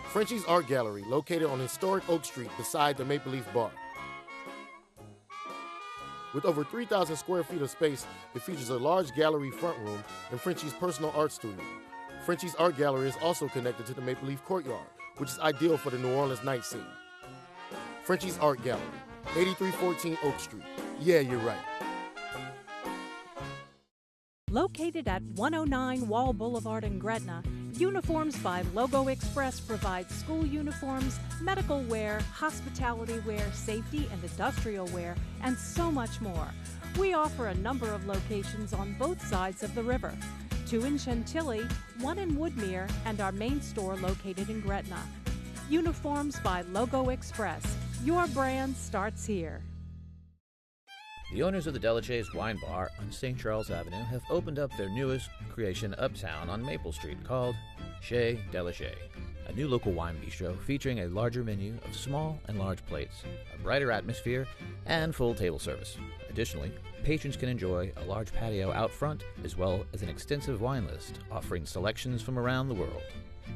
Frenchie's Art Gallery, located on historic Oak Street beside the Maple Leaf Bar. With over 3,000 square feet of space, it features a large gallery front room and Frenchie's personal art studio. Frenchie's Art Gallery is also connected to the Maple Leaf Courtyard, which is ideal for the New Orleans night scene. Frenchie's Art Gallery, 8314 Oak Street. Yeah, you're right. Located at 109 Wall Boulevard in Gretna, Uniforms by Logo Express provides school uniforms, medical wear, hospitality wear, safety and industrial wear, and so much more. We offer a number of locations on both sides of the river. 2 in Chantilly, 1 in Woodmere, and our main store located in Gretna. Uniforms by Logo Express. Your brand starts here. The owners of the Detillier Wine Bar on St. Charles Avenue have opened up their newest creation uptown on Maple Street called Chez Detillier, a new local wine bistro featuring a larger menu of small and large plates, a brighter atmosphere, and full table service. Additionally, patrons can enjoy a large patio out front as well as an extensive wine list offering selections from around the world.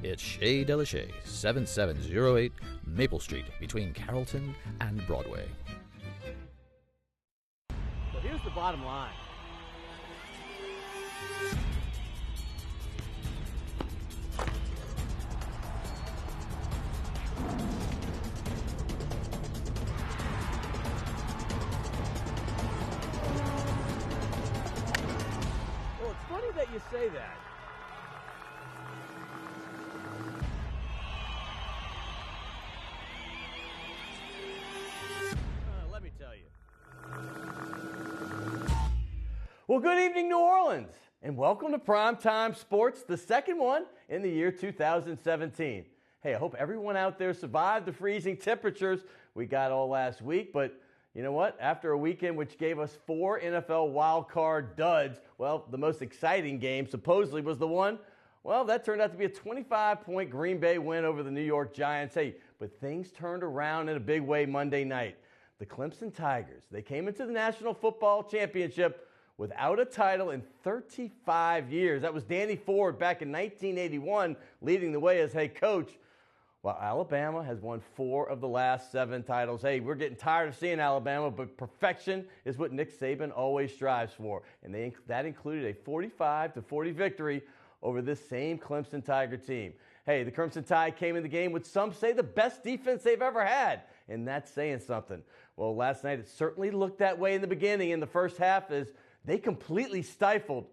It's Chez Detillier, 7708 Maple Street between Carrollton and Broadway. Here's the bottom line. Well, it's funny that you say that. Let me tell you. Well, good evening, New Orleans, and welcome to Primetime Sports, the second one in the year 2017. Hey, I hope everyone out there survived the freezing temperatures we got all last week, but you know what? After a weekend which gave us 4 NFL wild-card duds, well, the most exciting game supposedly was the one, well, that turned out to be a 25-point Green Bay win over the New York Giants. Hey, but things turned around in a big way Monday night. The Clemson Tigers, they came into the National Football Championship without a title in 35 years. That was Danny Ford back in 1981 leading the way as head coach, while Alabama has won 4 of the last 7 titles. Hey, we're getting tired of seeing Alabama, but perfection is what Nick Saban always strives for. And that included a 45-40 victory over this same Clemson Tiger team. Hey, the Crimson Tide came in the game with some say the best defense they've ever had, and that's saying something. Well, last night it certainly looked that way in the beginning. In the first half, as they completely stifled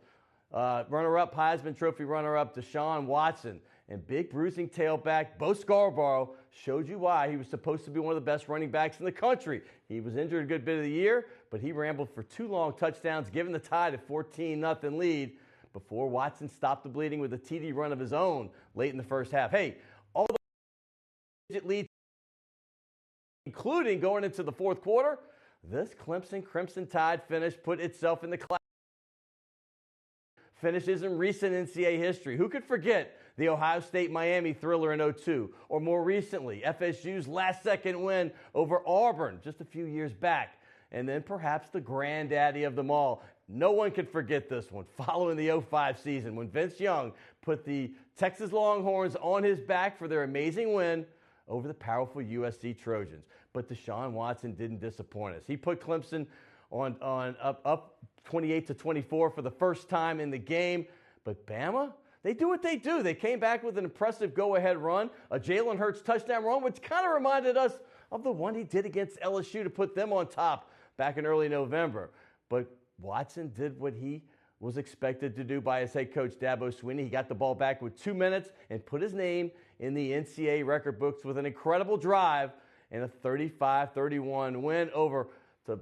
runner-up, Heisman Trophy runner-up Deshaun Watson. And big bruising tailback Bo Scarborough showed you why he was supposed to be one of the best running backs in the country. He was injured a good bit of the year, but he rambled for 2 long touchdowns, giving the Tide a 14-0 lead before Watson stopped the bleeding with a TD run of his own late in the first half. Hey, all the lead, including going into the fourth quarter, this Clemson Crimson Tide finish put itself in the class finishes in recent NCAA history. Who could forget the Ohio State-Miami thriller in 2002, or more recently, FSU's last-second win over Auburn just a few years back, and then perhaps the granddaddy of them all. No one can forget this one, following the 2005 season when Vince Young put the Texas Longhorns on his back for their amazing win over the powerful USC Trojans. But Deshaun Watson didn't disappoint us. He put Clemson on up 28-24 for the first time in the game. But Bama, they do what they do. They came back with an impressive go-ahead run, a Jalen Hurts touchdown run, which kind of reminded us of the one he did against LSU to put them on top back in early November. But Watson did what he was expected to do by his head coach, Dabo Swinney. He got the ball back with 2 minutes and put his name in the NCAA record books with an incredible drive and a 35-31 win over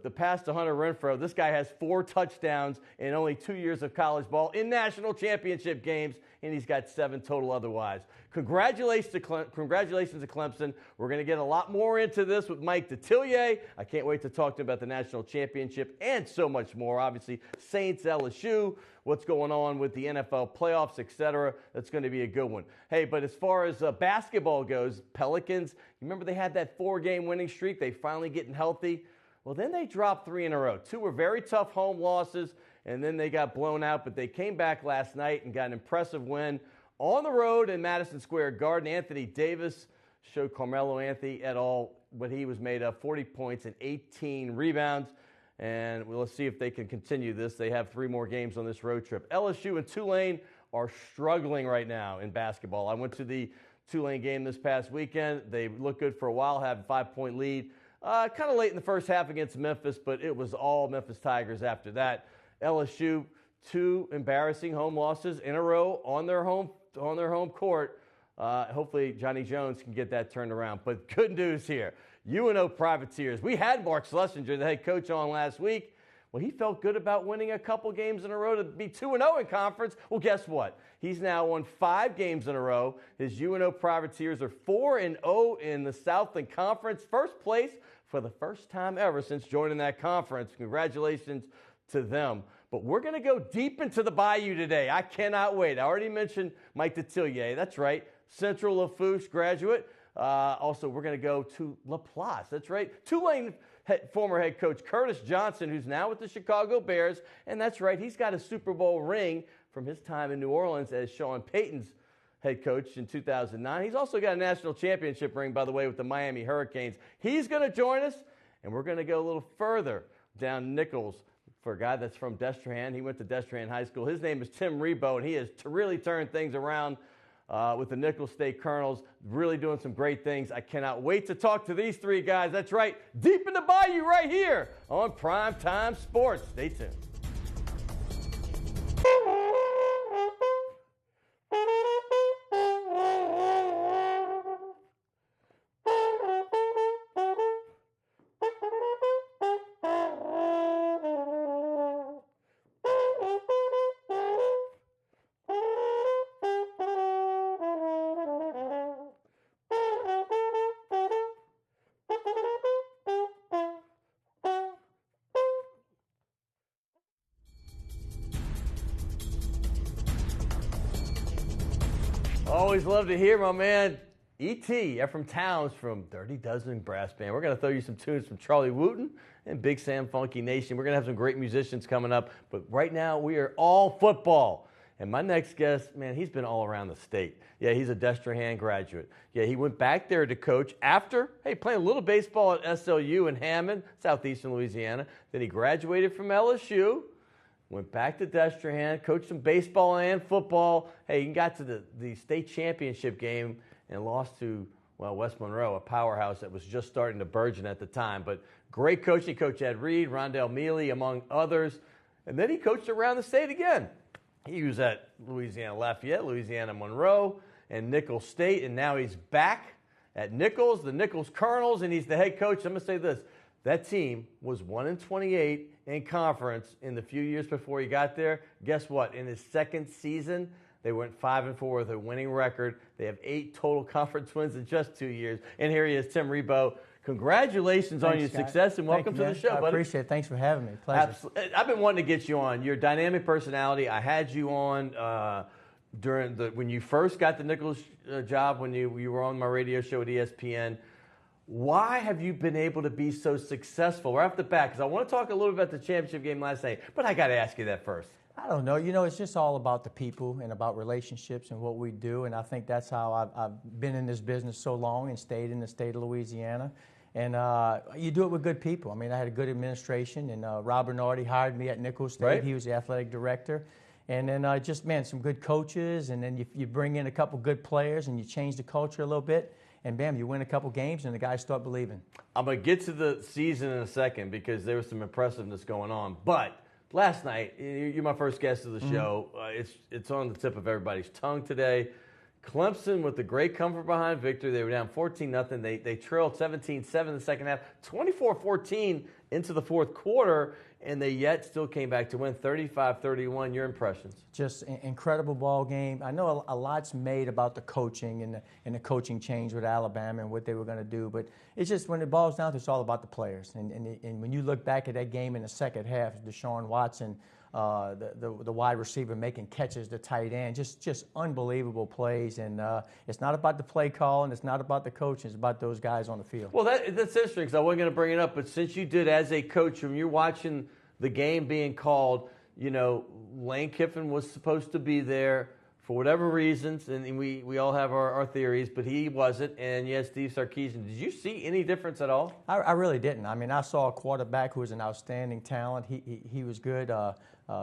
the past to Hunter Renfrow. This guy has 4 touchdowns in only 2 years of college ball in national championship games, and he's got 7 total otherwise. Congratulations to Clemson. We're going to get a lot more into this with Mike Detillier. I can't wait to talk to him about the national championship and so much more. Obviously, Saints, LSU, what's going on with the NFL playoffs, etc. That's going to be a good one. Hey, but as far as basketball goes, Pelicans, you remember they had that 4-game winning streak? They finally getting healthy. Well, then they dropped 3 in a row. 2 were very tough home losses, and then they got blown out. But they came back last night and got an impressive win on the road in Madison Square Garden. Anthony Davis showed Carmelo Anthony et al. What he was made of, 40 points and 18 rebounds. And let's see if they can continue this. They have 3 more games on this road trip. LSU and Tulane are struggling right now in basketball. I went to the Tulane game this past weekend. They looked good for a while, had a 5-point lead. Kind of late in the first half against Memphis, but it was all Memphis Tigers after that. LSU, 2 embarrassing home losses in a row on their home court. Hopefully Johnny Jones can get that turned around. But good news here. UNO Privateers. We had Mark Schlesinger, the head coach, on last week. Well, he felt good about winning a couple games in a row to be 2-0 in conference. Well, guess what? He's now won 5 games in a row. His UNO Privateers are 4-0 in the Southland Conference. First place for the first time ever since joining that conference. Congratulations to them. But we're going to go deep into the Bayou today. I cannot wait. I already mentioned Mike Detillier. That's right. Central Lafourche graduate. Also, we're going to go to Laplace. That's right. Tulane former head coach Curtis Johnson, who's now with the Chicago Bears. And that's right. He's got a Super Bowl ring from his time in New Orleans as Sean Payton's head coach in 2009. He's also got a national championship ring, by the way, with the Miami Hurricanes. He's going to join us, and we're going to go a little further down Nichols for a guy that's from Destrehan. He went to Destrehan High School. His name is Tim Rebowe, and he has really turned things around with the Nichols State Colonels, really doing some great things. I cannot wait to talk to these 3 guys. That's right, deep in the Bayou right here on Primetime Sports. Stay tuned. Always love to hear my man E.T. Ephraim Towns from Dirty Dozen Brass Band. We're going to throw you some tunes from Charlie Wooten and Big Sam Funky Nation. We're going to have some great musicians coming up. But right now, we are all football. And my next guest, man, he's been all around the state. Yeah, he's a Destrehan graduate. Yeah, he went back there to coach after, playing a little baseball at SLU in Hammond, southeastern Louisiana. Then he graduated from LSU. Went back to Destrehan, coached some baseball and football. He got to the state championship game and lost to, West Monroe, a powerhouse that was just starting to burgeon at the time. But great coaching. He coached Ed Reed, Rondell Mealy, among others. And then he coached around the state again. He was at Louisiana Lafayette, Louisiana Monroe, and Nichols State. And now he's back at Nichols, the Nichols Colonels, and he's the head coach. I'm going to say this. That team was 1-28 in conference in the few years before he got there. Guess what? In his second season, they went 5-4 with a winning record. They have 8 total conference wins in just 2 years. And here he is, Tim Rebowe. Congratulations on your success, and welcome to the show, buddy. I appreciate it. Thanks for having me. Pleasure. Absolutely. I've been wanting to get you on. Your dynamic personality. I had you on when you first got the Nichols job, when you were on my radio show at ESPN. Why have you been able to be so successful right off the bat? Because I want to talk a little bit about the championship game last night, but I got to ask you that first. I don't know. It's just all about the people and about relationships and what we do, and I think that's how I've been in this business so long and stayed in the state of Louisiana. And you do it with good people. I had a good administration, and Rob Bernardi hired me at Nichols State. Right. He was the athletic director. And then some good coaches, and then you bring in a couple good players, and you change the culture a little bit. And bam, you win a couple games, and the guys start believing. I'm going to get to the season in a second because there was some impressiveness going on. But last night, you're my first guest of the show. It's on the tip of everybody's tongue today. Clemson with the great comfort behind victory. They were down 14-0. They trailed 17-7 in the second half, 24-14 into the fourth quarter, and they yet still came back to win 35-31. Your impressions? Just an incredible ball game. I know a lot's made about the coaching and the coaching change with Alabama and what they were going to do, but it's just when it boils down to it, it's all about the players. And when you look back at that game in the second half, Deshaun Watson, the wide receiver making catches, the tight end, just unbelievable plays. And it's not about the play call, and it's not about the coach. It's about those guys on the field. Well, that's interesting because I wasn't going to bring it up, but since you did as a coach, when you're watching the game being called, Lane Kiffin was supposed to be there for whatever reasons, and we all have our theories, but he wasn't, and yes, Steve Sarkisian. Did you see any difference at all? I really didn't. I mean, I saw a quarterback who was an outstanding talent. He was good.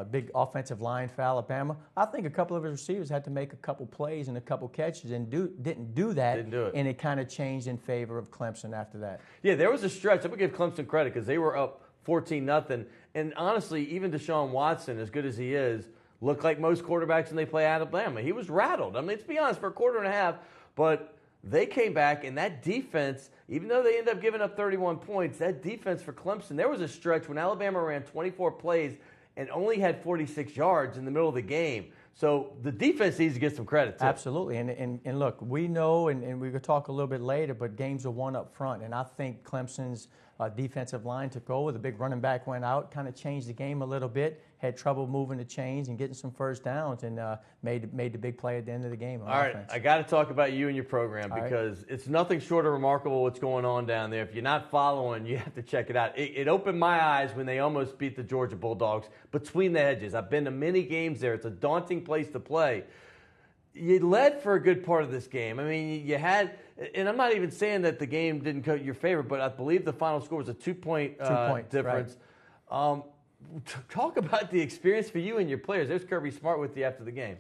Big offensive line for Alabama. I think a couple of his receivers had to make a couple plays and a couple catches and didn't do that. Didn't do it. And it kind of changed in favor of Clemson after that. Yeah, there was a stretch. I'm going to give Clemson credit because they were up 14-0. And honestly, even Deshaun Watson, as good as he is, looked like most quarterbacks when they play Alabama. He was rattled. I mean, let's be honest, for a quarter and a half, but they came back, and that defense, even though they ended up giving up 31 points, that defense for Clemson, there was a stretch when Alabama ran 24 plays and only had 46 yards in the middle of the game. So the defense needs to get some credit, too. Absolutely. And look, we know, and we could talk a little bit later, but games are won up front. And I think Clemson's defensive line took over. The big running back went out, kind of changed the game a little bit, had trouble moving the chains and getting some first downs, and made the big play at the end of the game on offense. I got to talk about you and your program because it's nothing short of remarkable what's going on down there. If you're not following, you have to check it out. It opened my eyes when they almost beat the Georgia Bulldogs between the hedges. I've been to many games there. It's a daunting place to play. You led for a good part of this game. I mean, you had, and I'm not even saying that the game didn't go your favor, but I believe the final score was a two-point difference. Right. Talk about the experience for you and your players. There's Kirby Smart with you after the game.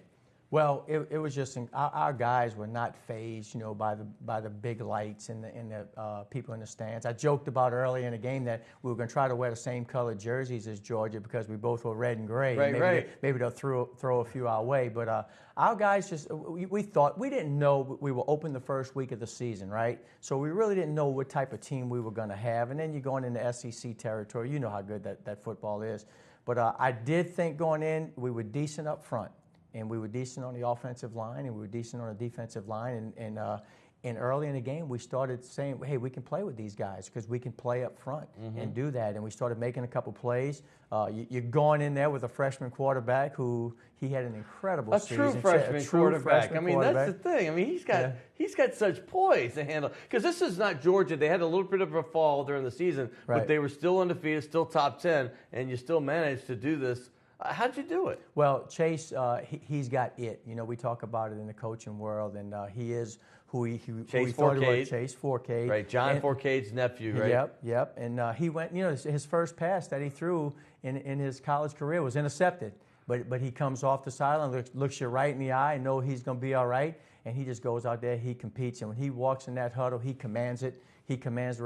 Well, it was just our guys were not fazed, by the big lights and the people in the stands. I joked about early in the game that we were going to try to wear the same colored jerseys as Georgia because we both were red and gray. Right. Maybe they'll throw a few our way, but our guys we thought we didn't know we were open the first week of the season, right? So we really didn't know what type of team we were going to have, and then you're going into SEC territory. You know how good that football is, but I did think going in we were decent up front. And we were decent on the offensive line, and we were decent on the defensive line. And early in the game, we started saying, hey, we can play with these guys because we can play up front and do that. And we started making a couple plays. You're going in there with a freshman quarterback who he had an incredible season. True freshman quarterback. I mean, that's the thing. I mean, he's got such poise to handle. Because this is not Georgia. They had a little bit of a fall during the season, but they were still undefeated, still top 10, and you still managed to do this. How'd you do it? Well, Chase, he's got it. We talk about it in the coaching world, and he is who he thought he was. Chase Fourcade. Right, John Fourcade's nephew, right? Yep. And he went, his first pass that he threw in his college career was intercepted. But he comes off the sideline, looks you right in the eye, and know he's going to be all right, and he just goes out there, he competes, and when he walks in that huddle, he commands it. He commands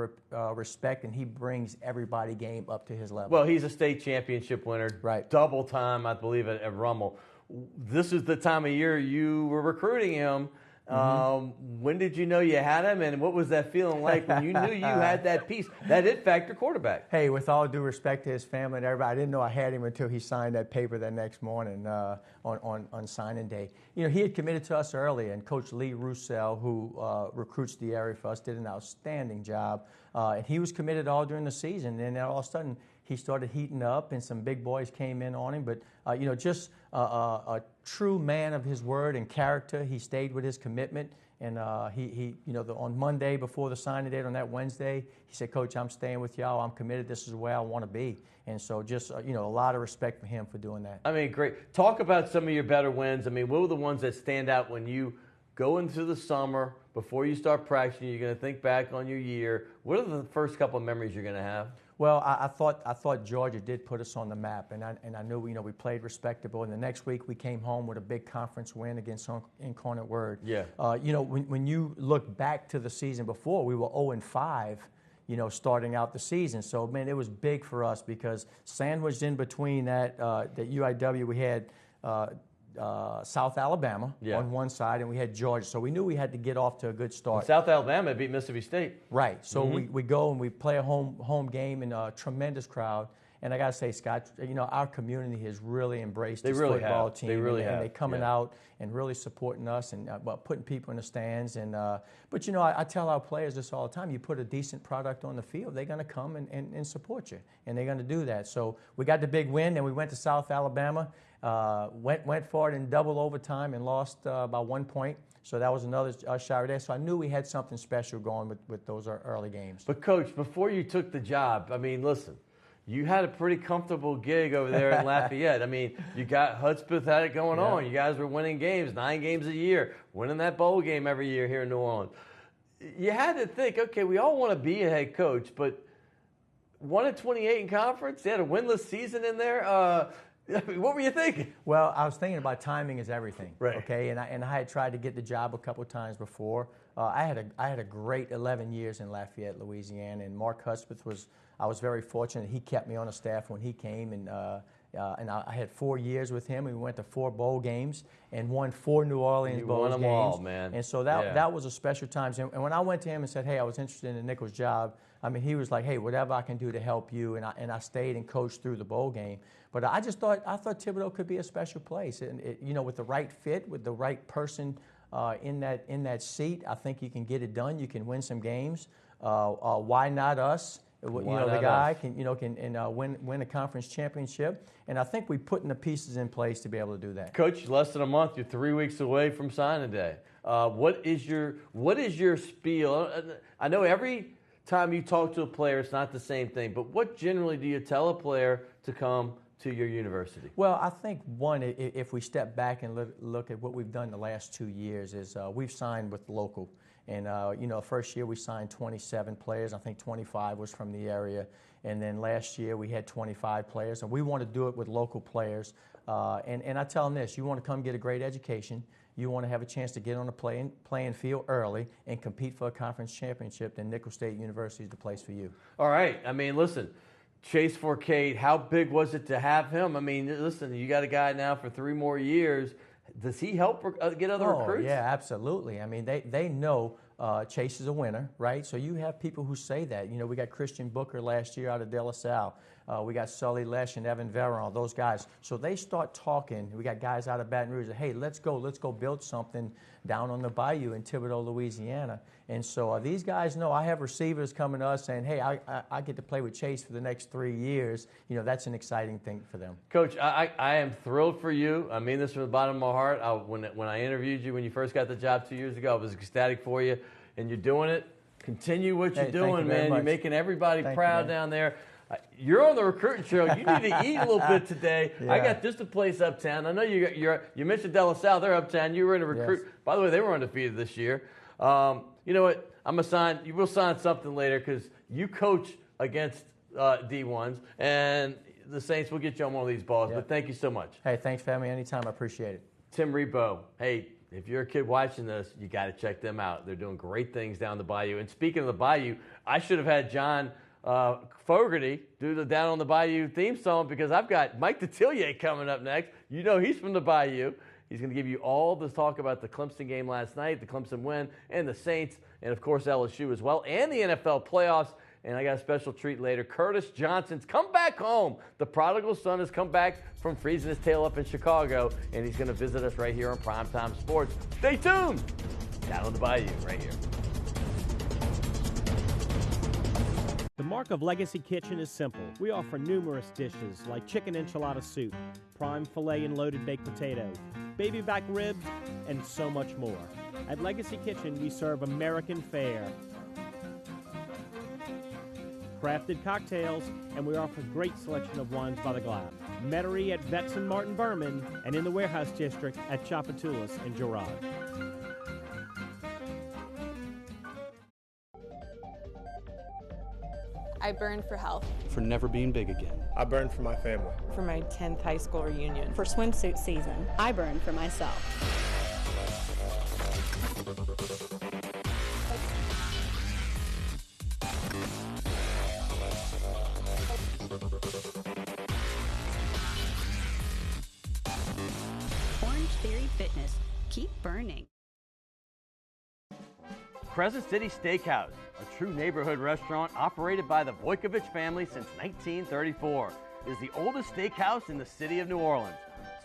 respect, and he brings everybody game up to his level. Well, he's a state championship winner. Right. Double time, I believe, at Rummel. This is the time of year you were recruiting him. When did you know you had him, and what was that feeling like when you knew you had that piece, that it factor quarterback? Hey, with all due respect to his family and everybody, I didn't know I had him until he signed that paper that next morning on signing day. He had committed to us early, and Coach Lee Roussel, who recruits the area for us, did an outstanding job. And he was committed all during the season, and then all of a sudden he started heating up, and some big boys came in on him. But just a true man of his word and character. He stayed with his commitment, and on Monday before the signing date, on that Wednesday, he said, "Coach, I'm staying with y'all. I'm committed. This is where I want to be." And so, just a lot of respect for him for doing that. I mean, great. Talk about some of your better wins. I mean, what were the ones that stand out when you go into the summer before you start practicing? You're going to think back on your year. What are the first couple of memories you're going to have? Well, I thought Georgia did put us on the map, and I knew we played respectable. And the next week we came home with a big conference win against Incarnate Word. Yeah. When you look back to the season before, we were 0-5. Starting out the season. So, man, it was big for us because sandwiched in between that UIW, we had South Alabama on one side, and we had Georgia. So we knew we had to get off to a good start. And South Alabama beat Mississippi State. Right. So we go and we play a home game in a tremendous crowd. And I got to say, Scott, our community has really embraced this football team. They really have. have. And they're coming out and really supporting us and putting people in the stands. And but, I tell our players this all the time. You put a decent product on the field, they're going to come and support you. And they're going to do that. So we got the big win, and we went to South Alabama, went for it in double overtime and lost by 1 point. So that was another shower day. So I knew we had something special going with those early games. But, Coach, before you took the job, I mean, listen, you had a pretty comfortable gig over there in Lafayette. I mean, you got Hudspeth had it going on. You guys were winning games, 9 games a year, winning that bowl game every year here in New Orleans. You had to think, okay, we all want to be a head coach, but 1-28 in conference, they had a winless season in there. What were you thinking? Well, I was thinking about timing is everything. Right. Okay, and I had tried to get the job a couple of times before. I had a great 11 years in Lafayette, Louisiana, and Mark Hudspeth I was very fortunate. He kept me on the staff when he came, and I had 4 years with him. We went to 4 bowl games and won 4 New Orleans bowl games. You won them all, man. And so that was a special time. And when I went to him and said, hey, I was interested in the Nichols job, I mean, he was like, hey, whatever I can do to help you. And I stayed and coached through the bowl game. But I thought Thibodaux could be a special place. And with the right fit, with the right person in that seat, I think you can get it done. You can win some games. Why not us? The guy can win a conference championship, and I think we're putting the pieces in place to be able to do that. Coach, less than a month. You're 3 weeks away from signing day. What is your spiel? I know every time you talk to a player, it's not the same thing. But what generally do you tell a player to come to your university? Well, I think one, if we step back and look at what we've done the last 2 years, is we've signed with local. And, first year we signed 27 players. I think 25 was from the area. And then last year we had 25 players. And we want to do it with local players. And I tell them this, you want to come get a great education. You want to have a chance to get on the playing field early and compete for a conference championship, then Nicholls State University is the place for you. All right. I mean, listen, Chase Forcade, how big was it to have him? I mean, listen, you got a guy now for 3 more years. Does he help get other recruits? Yeah, absolutely. I mean, they know Chase is a winner, right? So you have people who say that. We got Christian Booker last year out of De La Salle. We got Sully Lesh and Evan Veron, those guys. So they start talking. We got guys out of Baton Rouge. Hey, let's go build something down on the bayou in Thibodaux, Louisiana. And so these guys know. I have receivers coming to us saying, hey, I get to play with Chase for the next 3 years. That's an exciting thing for them. Coach, I am thrilled for you. I mean this from the bottom of my heart. When I interviewed you when you first got the job 2 years ago, I was ecstatic for you. And you're doing it. Continue what you're doing, man. You're making everybody proud down there. You're on the recruiting show. You need to eat a little bit today. Yeah. I got just a place uptown. I know you mentioned De La Salle. They're uptown. You were in a recruit. Yes. By the way, they were undefeated this year. You know what? You will sign something later because you coach against D1s, and the Saints will get you on one of these balls. But thank you so much. Hey, thanks for having me anytime. I appreciate it. Tim Rebowe. Hey, if you're a kid watching this, you got to check them out. They're doing great things down the bayou. And speaking of the bayou, I should have had John Fogarty do the Down on the Bayou theme song because I've got Mike Detillier coming up next. He's from the bayou. He's going to give you all the talk about the Clemson game last night, the Clemson win, and the Saints, and of course LSU as well, and the NFL playoffs. And I got a special treat later. Curtis Johnson's come back home. The prodigal son has come back from freezing his tail up in Chicago, and he's going to visit us right here on Primetime Sports. Stay tuned. Down on the Bayou, right here. The mark of Legacy Kitchen is simple. We offer numerous dishes like chicken enchilada soup, prime filet and loaded baked potato, baby back ribs, and so much more. At Legacy Kitchen, we serve American fare, crafted cocktails, and we offer a great selection of wines by the glass. Metairie at Betts and Martin Berman, and in the Warehouse District at Chapatulas and Girard. I burned for health. For never being big again. I burned for my family. For my 10th high school reunion. For swimsuit season. I burned for myself. Orange Theory Fitness. Keep burning. Crescent City Steakhouse, a true neighborhood restaurant operated by the Vojkovic family since 1934, is the oldest steakhouse in the city of New Orleans.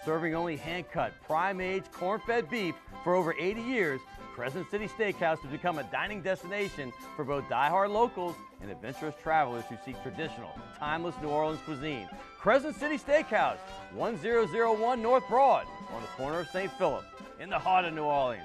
Serving only hand-cut, prime-aged, corn-fed beef for over 80 years, Crescent City Steakhouse has become a dining destination for both die-hard locals and adventurous travelers who seek traditional, timeless New Orleans cuisine. Crescent City Steakhouse, 1001 North Broad, on the corner of St. Philip, in the heart of New Orleans.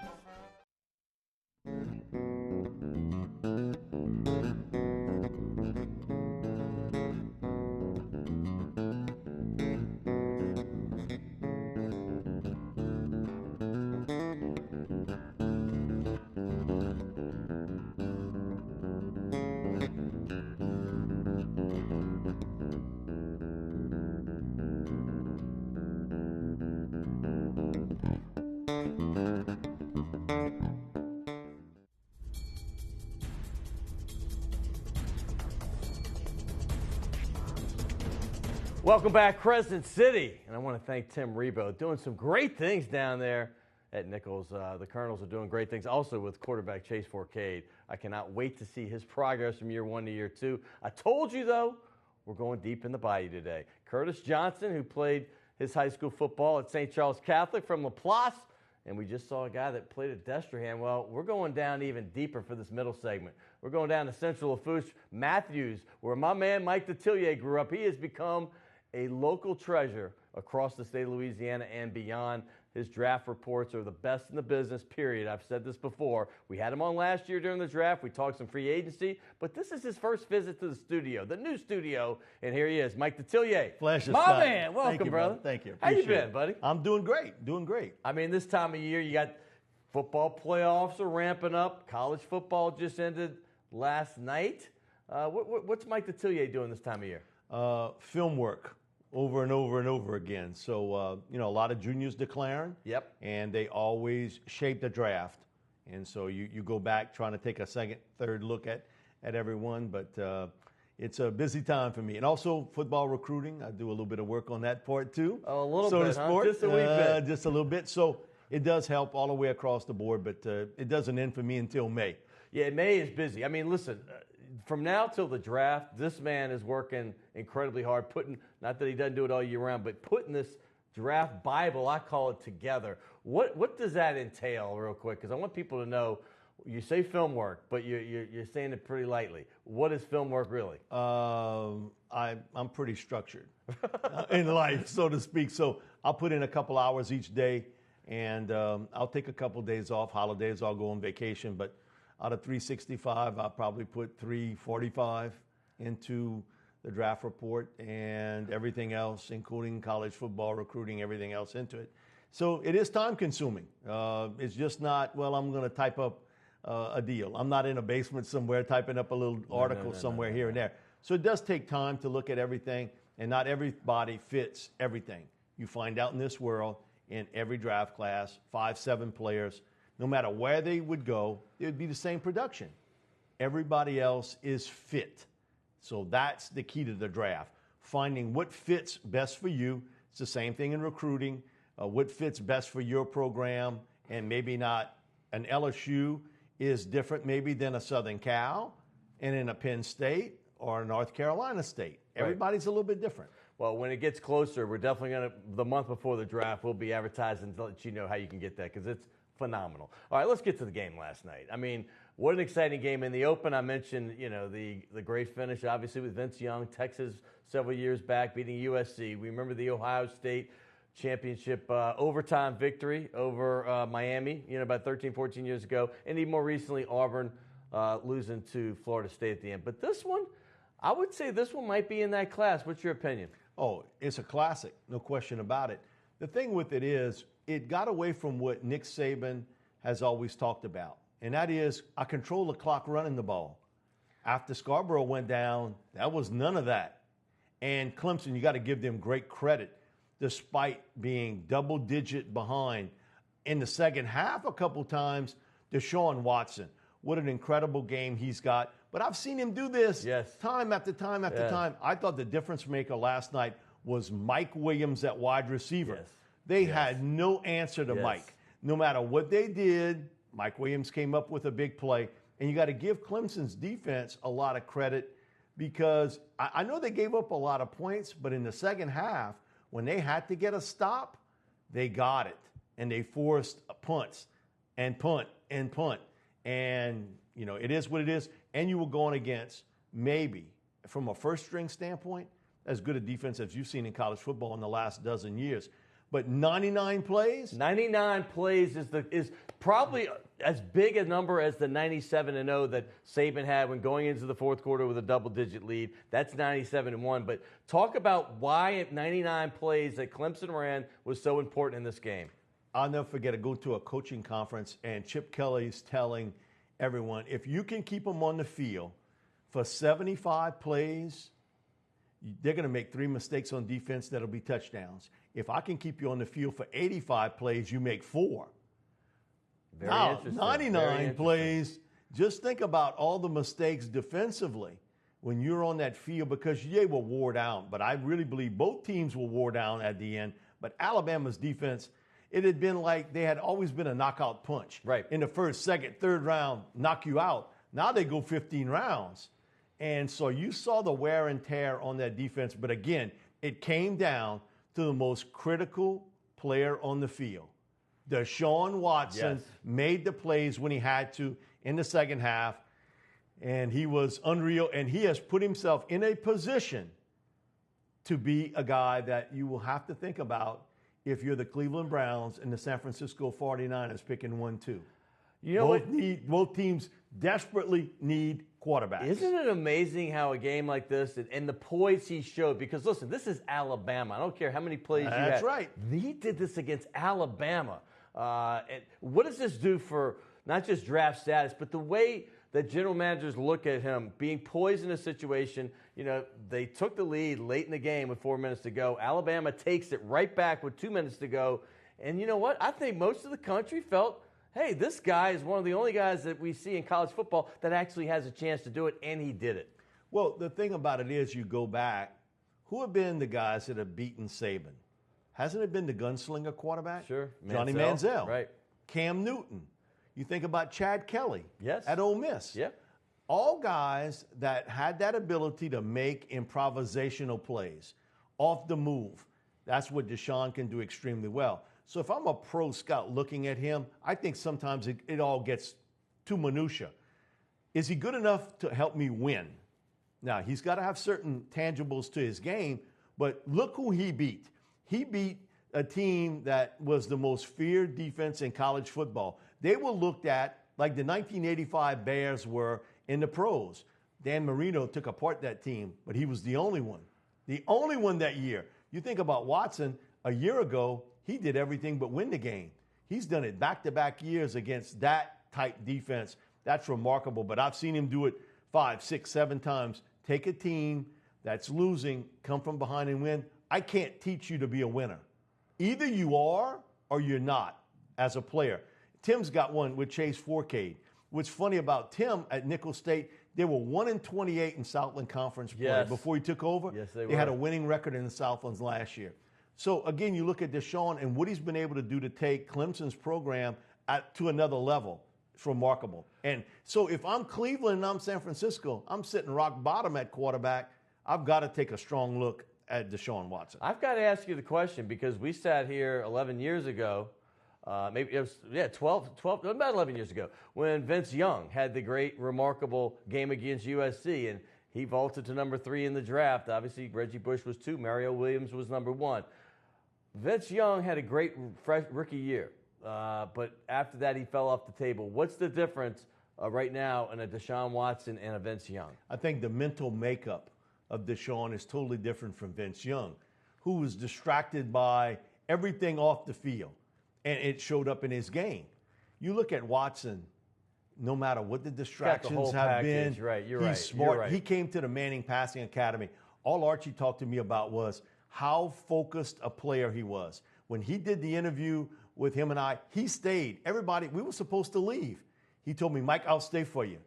Welcome back, Crescent City. And I want to thank Tim Rebowe, doing some great things down there at Nichols. The Colonels are doing great things also with quarterback Chase Forcade. I cannot wait to see his progress from year 1 to year 2. I told you, though, we're going deep in the bayou today. Curtis Johnson, who played his high school football at St. Charles Catholic from Laplace, and we just saw a guy that played at Destrehan. Well, we're going down even deeper for this middle segment. We're going down to Central Lafourche, Matthews, where my man Mike Detillier grew up. He has become a local treasure across the state of Louisiana and beyond. His draft reports are the best in the business, period. I've said this before. We had him on last year during the draft. We talked some free agency, but this is his first visit to the studio, the new studio, and here he is, Mike Detillier. Pleasure, my Scott. man. Welcome, Thank you, brother. Thank you. How you Appreciate been, it. buddy? I'm doing great, doing great. I mean, this time of year, you got football playoffs are ramping up. College football just ended last night. What's Mike Detillier doing this time of year? Film work. Over and over and over again. So, a lot of juniors declaring. Yep. And they always shape the draft. And so you go back trying to take a second, third look at everyone. But it's a busy time for me. And also football recruiting. I do a little bit of work on that part too. Oh, a little bit, sport. Just a wee bit. Just a little bit. So it does help all the way across the board. But it doesn't end for me until May. Yeah, May is busy. I mean, listen, from now till the draft, this man is working incredibly hard, not that he doesn't do it all year round, but putting this draft Bible, I call it, together. What does that entail, real quick? Because I want people to know, you say film work, but you're saying it pretty lightly. What is film work really? I'm pretty structured in life, so to speak. So I'll put in a couple hours each day, and I'll take a couple days off. Holidays, I'll go on vacation, but out of 365, I'll probably put 345 into the draft report and everything else, including college football, recruiting, everything else into it. So it is time consuming. It's just not, I'm going to type up a deal. I'm not in a basement somewhere typing up a little article somewhere here and there. So it does take time to look at everything, and not everybody fits everything. You find out in this world, in every draft class, 5-7 players, no matter where they would go, it would be the same production. Everybody else is fit. So that's the key to the draft. Finding what fits best for you. It's the same thing in recruiting. What fits best for your program, and maybe not. An LSU is different maybe than a Southern Cal, and in a Penn State or a North Carolina State. Everybody's a little bit different. Well, when it gets closer, we're definitely going to, the month before the draft, we'll be advertising to let you know how you can get that, because it's phenomenal. All right, let's get to the game last night. I mean, what an exciting game. In the open, I mentioned, the great finish, obviously, with Vince Young, Texas several years back, beating USC. We remember the Ohio State championship overtime victory over Miami, about 13, 14 years ago. And even more recently, Auburn losing to Florida State at the end. But this one, I would say this one might be in that class. What's your opinion? Oh, it's a classic, no question about it. The thing with it is, it got away from what Nick Saban has always talked about, and that is, I control the clock running the ball. After Scarborough went down, that was none of that. And Clemson, you got to give them great credit, despite being double-digit behind. In the second half a couple times, Deshaun Watson, what an incredible game he's got. But I've seen him do this time after time after time. I thought the difference maker last night was Mike Williams at wide receiver. They had no answer to Mike. No matter what they did, Mike Williams came up with a big play. And you got to give Clemson's defense a lot of credit, because I know they gave up a lot of points, but in the second half, when they had to get a stop, they got it. And they forced punts and punt and punt. And, it is what it is. And you were going against, maybe, from a first-string standpoint, as good a defense as you've seen in college football in the last dozen years. But 99 plays? 99 plays is probably as big a number as the 97-0 that Saban had when going into the fourth quarter with a double-digit lead. That's 97-1. But talk about why 99 plays that Clemson ran was so important in this game. I'll never forget, I go to a coaching conference, and Chip Kelly's telling everyone, if you can keep them on the field for 75 plays, they're going to make 3 mistakes on defense that'll be touchdowns. If I can keep you on the field for 85 plays, you make 4. Now, 99 plays, just think about all the mistakes defensively. when you're on that field, because they were wore down, but I really believe both teams were wore down at the end. But Alabama's defense, it had been like they had always been a knockout punch. Right. In the first, second, third round, knock you out. Now they go 15 rounds. And so you saw the wear and tear on that defense. But again, it came down to the most critical player on the field. Deshaun Watson made the plays when he had to in the second half. And he was unreal, and he has put himself in a position to be a guy that you will have to think about if you're the Cleveland Browns and the San Francisco 49ers picking 1-2. You know both teams desperately need quarterbacks. Isn't it amazing how a game like this and the poise he showed? Because listen, this is Alabama. I don't care how many plays you had. That's right. He did this against Alabama. And what does this do for not just draft status, but the way that general managers look at him being poised in a situation? You know, they took the lead late in the game with 4 minutes to go. Alabama takes it right back with 2 minutes to go. And you know what? I think most of the country felt, hey, this guy is one of the only guys that we see in college football that actually has a chance to do it, and he did it. Well, the thing about it is, you go back, who have been the guys that have beaten Saban? Hasn't it been the gunslinger quarterback? Sure. Johnny Manziel. Right. Cam Newton. You think about Chad Kelly Yes. at Ole Miss. Yep. All guys that had that ability to make improvisational plays off the move. That's what Deshaun can do extremely well. So if I'm a pro scout looking at him, I think sometimes it all gets too minutia. Is he good enough to help me win? Now, he's got to have certain tangibles to his game, but look who he beat. He beat a team that was the most feared defense in college football. They were looked at like the 1985 Bears were in the pros. Dan Marino took apart that team, but he was the only one. The only one that year. You think about Watson, a year ago, he did everything but win the game. He's done it back-to-back years against that type defense. That's remarkable, but I've seen him do it 5, 6, 7 times. Take a team that's losing, come from behind and win. I can't teach you to be a winner. Either you are or you're not as a player. Tim's got one with Chase Forcade. What's funny about Tim at Nicholls State, they were 1-28 in Southland Conference play before he took over. Yes, they were. They had a winning record in the Southlands last year. So, again, you look at Deshaun and what he's been able to do to take Clemson's program to another level. It's remarkable. And so if I'm Cleveland and I'm San Francisco, I'm sitting rock bottom at quarterback. I've got to take a strong look at Deshaun Watson. I've got to ask you the question because we sat here 11 years ago, maybe it was 12, about 11 years ago, when Vince Young had the great, remarkable game against USC, and he vaulted to number 3 in the draft. Obviously, Reggie Bush was 2, Mario Williams was number 1. Vince Young had a great rookie year, but after that he fell off the table. What's the difference right now in a Deshaun Watson and a Vince Young? I think the mental makeup of Deshaun is totally different from Vince Young, who was distracted by everything off the field, and it showed up in his game. You look at Watson, no matter what the distractions have been, he's smart. You're right. He came to the Manning Passing Academy. All Archie talked to me about was how focused a player he was. When he did the interview with him and I, he stayed. Everybody, we were supposed to leave. He told me, Mike, I'll stay for you.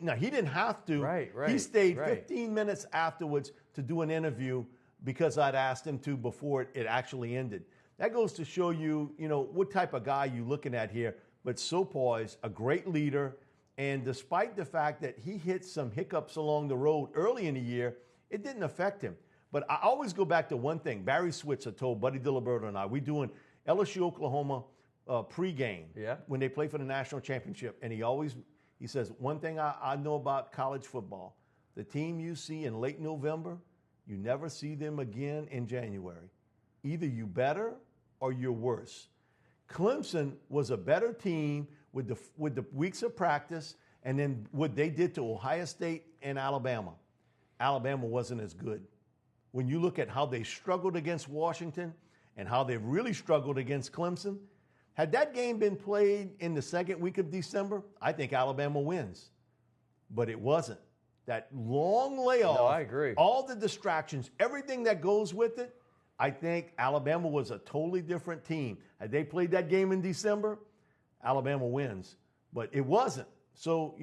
Now, he didn't have to. Right. He stayed 15 minutes afterwards to do an interview because I'd asked him to before it actually ended. That goes to show you, what type of guy you're looking at here. But so poised, a great leader, and despite the fact that he hit some hiccups along the road early in the year, it didn't affect him. But I always go back to one thing. Barry Switzer told Buddy Diliberto and I, we're doing LSU Oklahoma pregame when they play for the national championship. And he says, one thing I know about college football, the team you see in late November, you never see them again in January. Either you better or you're worse. Clemson was a better team with the weeks of practice and then what they did to Ohio State and Alabama. Alabama wasn't as good. When you look at how they struggled against Washington and how they really struggled against Clemson, had that game been played in the second week of December, I think Alabama wins. But it wasn't. That long layoff, no, I agree. All the distractions, everything that goes with it, I think Alabama was a totally different team. Had they played that game in December, Alabama wins. But it wasn't. So,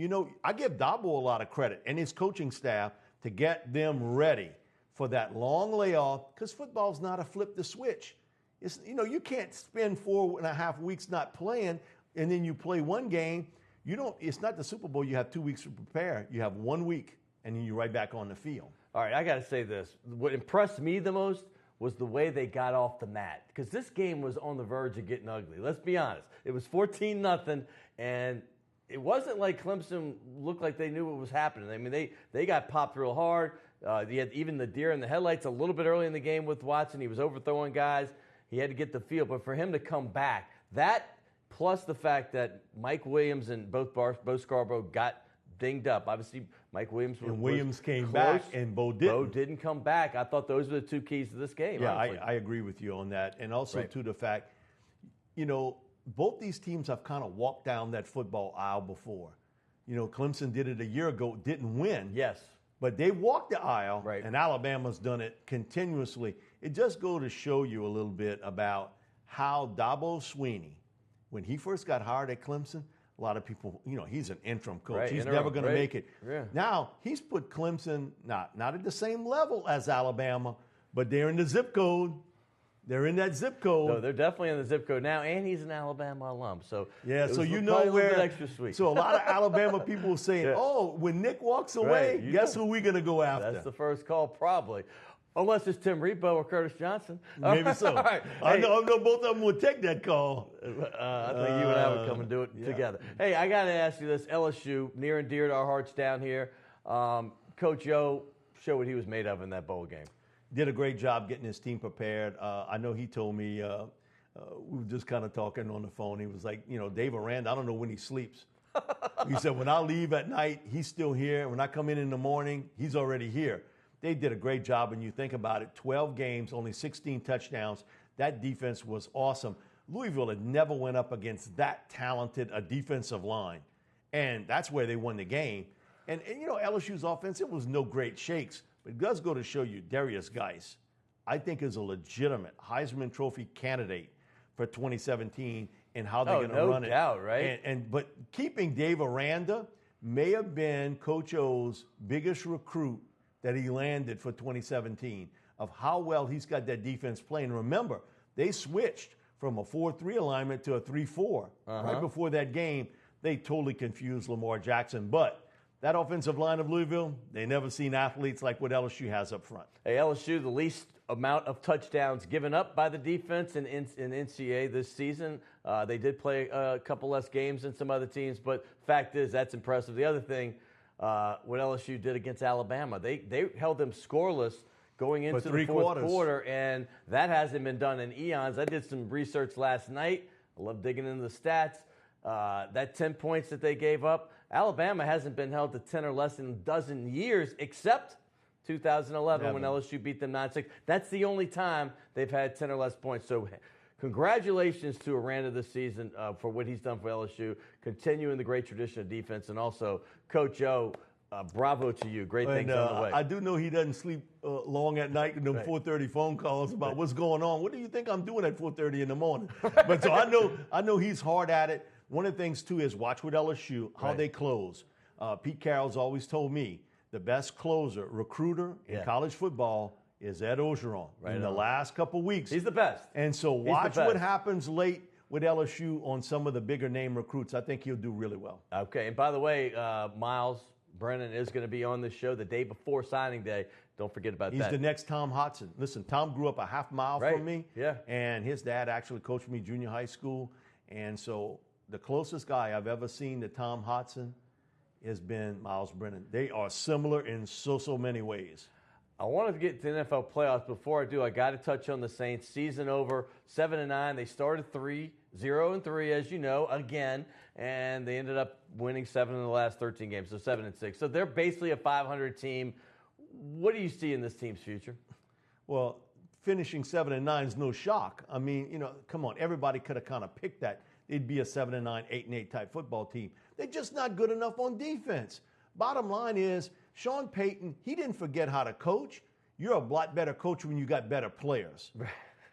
I give Dabo a lot of credit and his coaching staff to get them ready for that long layoff, because football's not a flip the switch. It's, you can't spend 4.5 weeks not playing and then you play one game. It's not the Super Bowl. You have 2 weeks to prepare. You have 1 week and then you're right back on the field. All right, I got to say this. What impressed me the most was the way they got off the mat, because this game was on the verge of getting ugly. Let's be honest. It was 14-0, and it wasn't like Clemson looked like they knew what was happening. I mean, they got popped real hard. You had even the deer in the headlights a little bit early in the game with Watson. He was overthrowing guys. He had to get the field. But for him to come back, that plus the fact that Mike Williams and both Scarborough got dinged up. Obviously, Mike Williams came close. back, and Bo didn't. Bo didn't come back. I thought those were the two keys to this game. Yeah, I agree with you on that. And also, to the fact, both these teams have kind of walked down that football aisle before. Clemson did it a year ago, didn't win. Yes. But they walked the aisle, and Alabama's done it continuously. It just goes to show you a little bit about how Dabo Swinney, when he first got hired at Clemson, a lot of people, he's an interim coach. Right, he's never going to make it. Yeah. Now, he's put Clemson not at the same level as Alabama, but they're in the zip code. They're in that zip code. No, they're definitely in the zip code now, and he's an Alabama alum. So yeah, so where extra sweet. So a lot of Alabama people saying, "Oh, when Nick walks away, guess who we're going to go after?" That's the first call, probably. Unless it's Tim Rebowe or Curtis Johnson. Maybe so. All right. I know both of them would take that call. I think you and I would come and do it together. Hey, I got to ask you this. LSU, near and dear to our hearts down here. Coach O showed what he was made of in that bowl game. Did a great job getting his team prepared. I know he told me, we were just kind of talking on the phone. He was like, Dave Aranda, I don't know when he sleeps. He said, when I leave at night, he's still here. When I come in the morning, he's already here. They did a great job, and you think about it, 12 games, only 16 touchdowns. That defense was awesome. Louisville had never went up against that talented a defensive line, and that's where they won the game. And LSU's offense, it was no great shakes, but it does go to show you Darius Geis, I think, is a legitimate Heisman Trophy candidate for 2017 and how they're going to run it. No doubt, right? But keeping Dave Aranda may have been Coach O's biggest recruit that he landed for 2017, of how well he's got that defense playing. Remember, they switched from a 4-3 alignment to a 3-4 right before that game. They totally confused Lamar Jackson. But that offensive line of Louisville, they never seen athletes like what LSU has up front. Hey, LSU, the least amount of touchdowns given up by the defense in NCAA this season. They did play a couple less games than some other teams, but fact is, that's impressive. The other thing, what LSU did against Alabama, they held them scoreless going into the fourth quarter, and that hasn't been done in eons. I did some research last night. I love digging into the stats. That 10 points that they gave up, Alabama hasn't been held to 10 or less in a dozen years, except 2011 when LSU beat them 9-6. That's the only time they've had 10 or less points. So congratulations to Aranda this season for what he's done for LSU, continuing the great tradition of defense, and also Coach O, bravo to you. Great things on the way. I do know he doesn't sleep long at night in them 4:30 phone calls about what's going on. What do you think I'm doing at 4:30 in the morning? But so I know he's hard at it. One of the things, too, is watch with LSU, how they close. Pete Carroll's always told me the best recruiter in college football is Ed Ogeron. In the last couple weeks. He's the best. And so watch what happens late with LSU on some of the bigger name recruits. I think he'll do really well. Okay, and by the way, Miles Brennan is going to be on the show the day before signing day. Don't forget about that. He's the next Tom Hodson. Listen, Tom grew up a half mile from me. Yeah. And his dad actually coached me junior high school. And so the closest guy I've ever seen to Tom Hodson has been Miles Brennan. They are similar in so many ways. I want to get to the NFL playoffs. Before I do, I got to touch on the Saints. Season over, 7-9. They started 0-3, as you know, again, and they ended up winning 7 of the last 13 games, so 7-6. So they're basically a 500 team. What do you see in this team's future? Well, finishing 7-9 is no shock. I mean, come on, everybody could have kind of picked that. It'd be a 7-9, 8-8 type football team. They're just not good enough on defense. Bottom line is, Sean Payton, he didn't forget how to coach. You're a lot better coach when you got better players.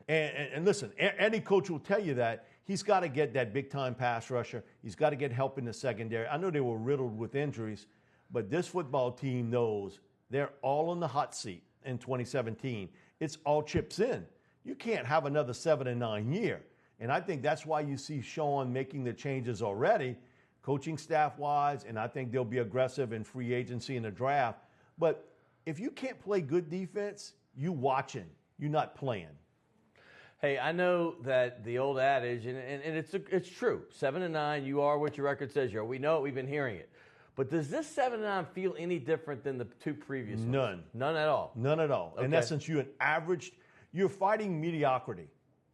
And listen, any coach will tell you that. He's got to get that big-time pass rusher. He's got to get help in the secondary. I know they were riddled with injuries, but this football team knows they're all on the hot seat in 2017. It's all chips in. You can't have another 7-9 year. And I think that's why you see Sean making the changes already, coaching staff-wise, and I think they'll be aggressive in free agency and the draft. But if you can't play good defense, you watching, you're not playing. Hey, I know that the old adage, and it's true, 7-9, you are what your record says you are. We know it, we've been hearing it. But does this 7-9 feel any different than the two previous ones? None. None at all? None at all. Okay. In essence, you're fighting mediocrity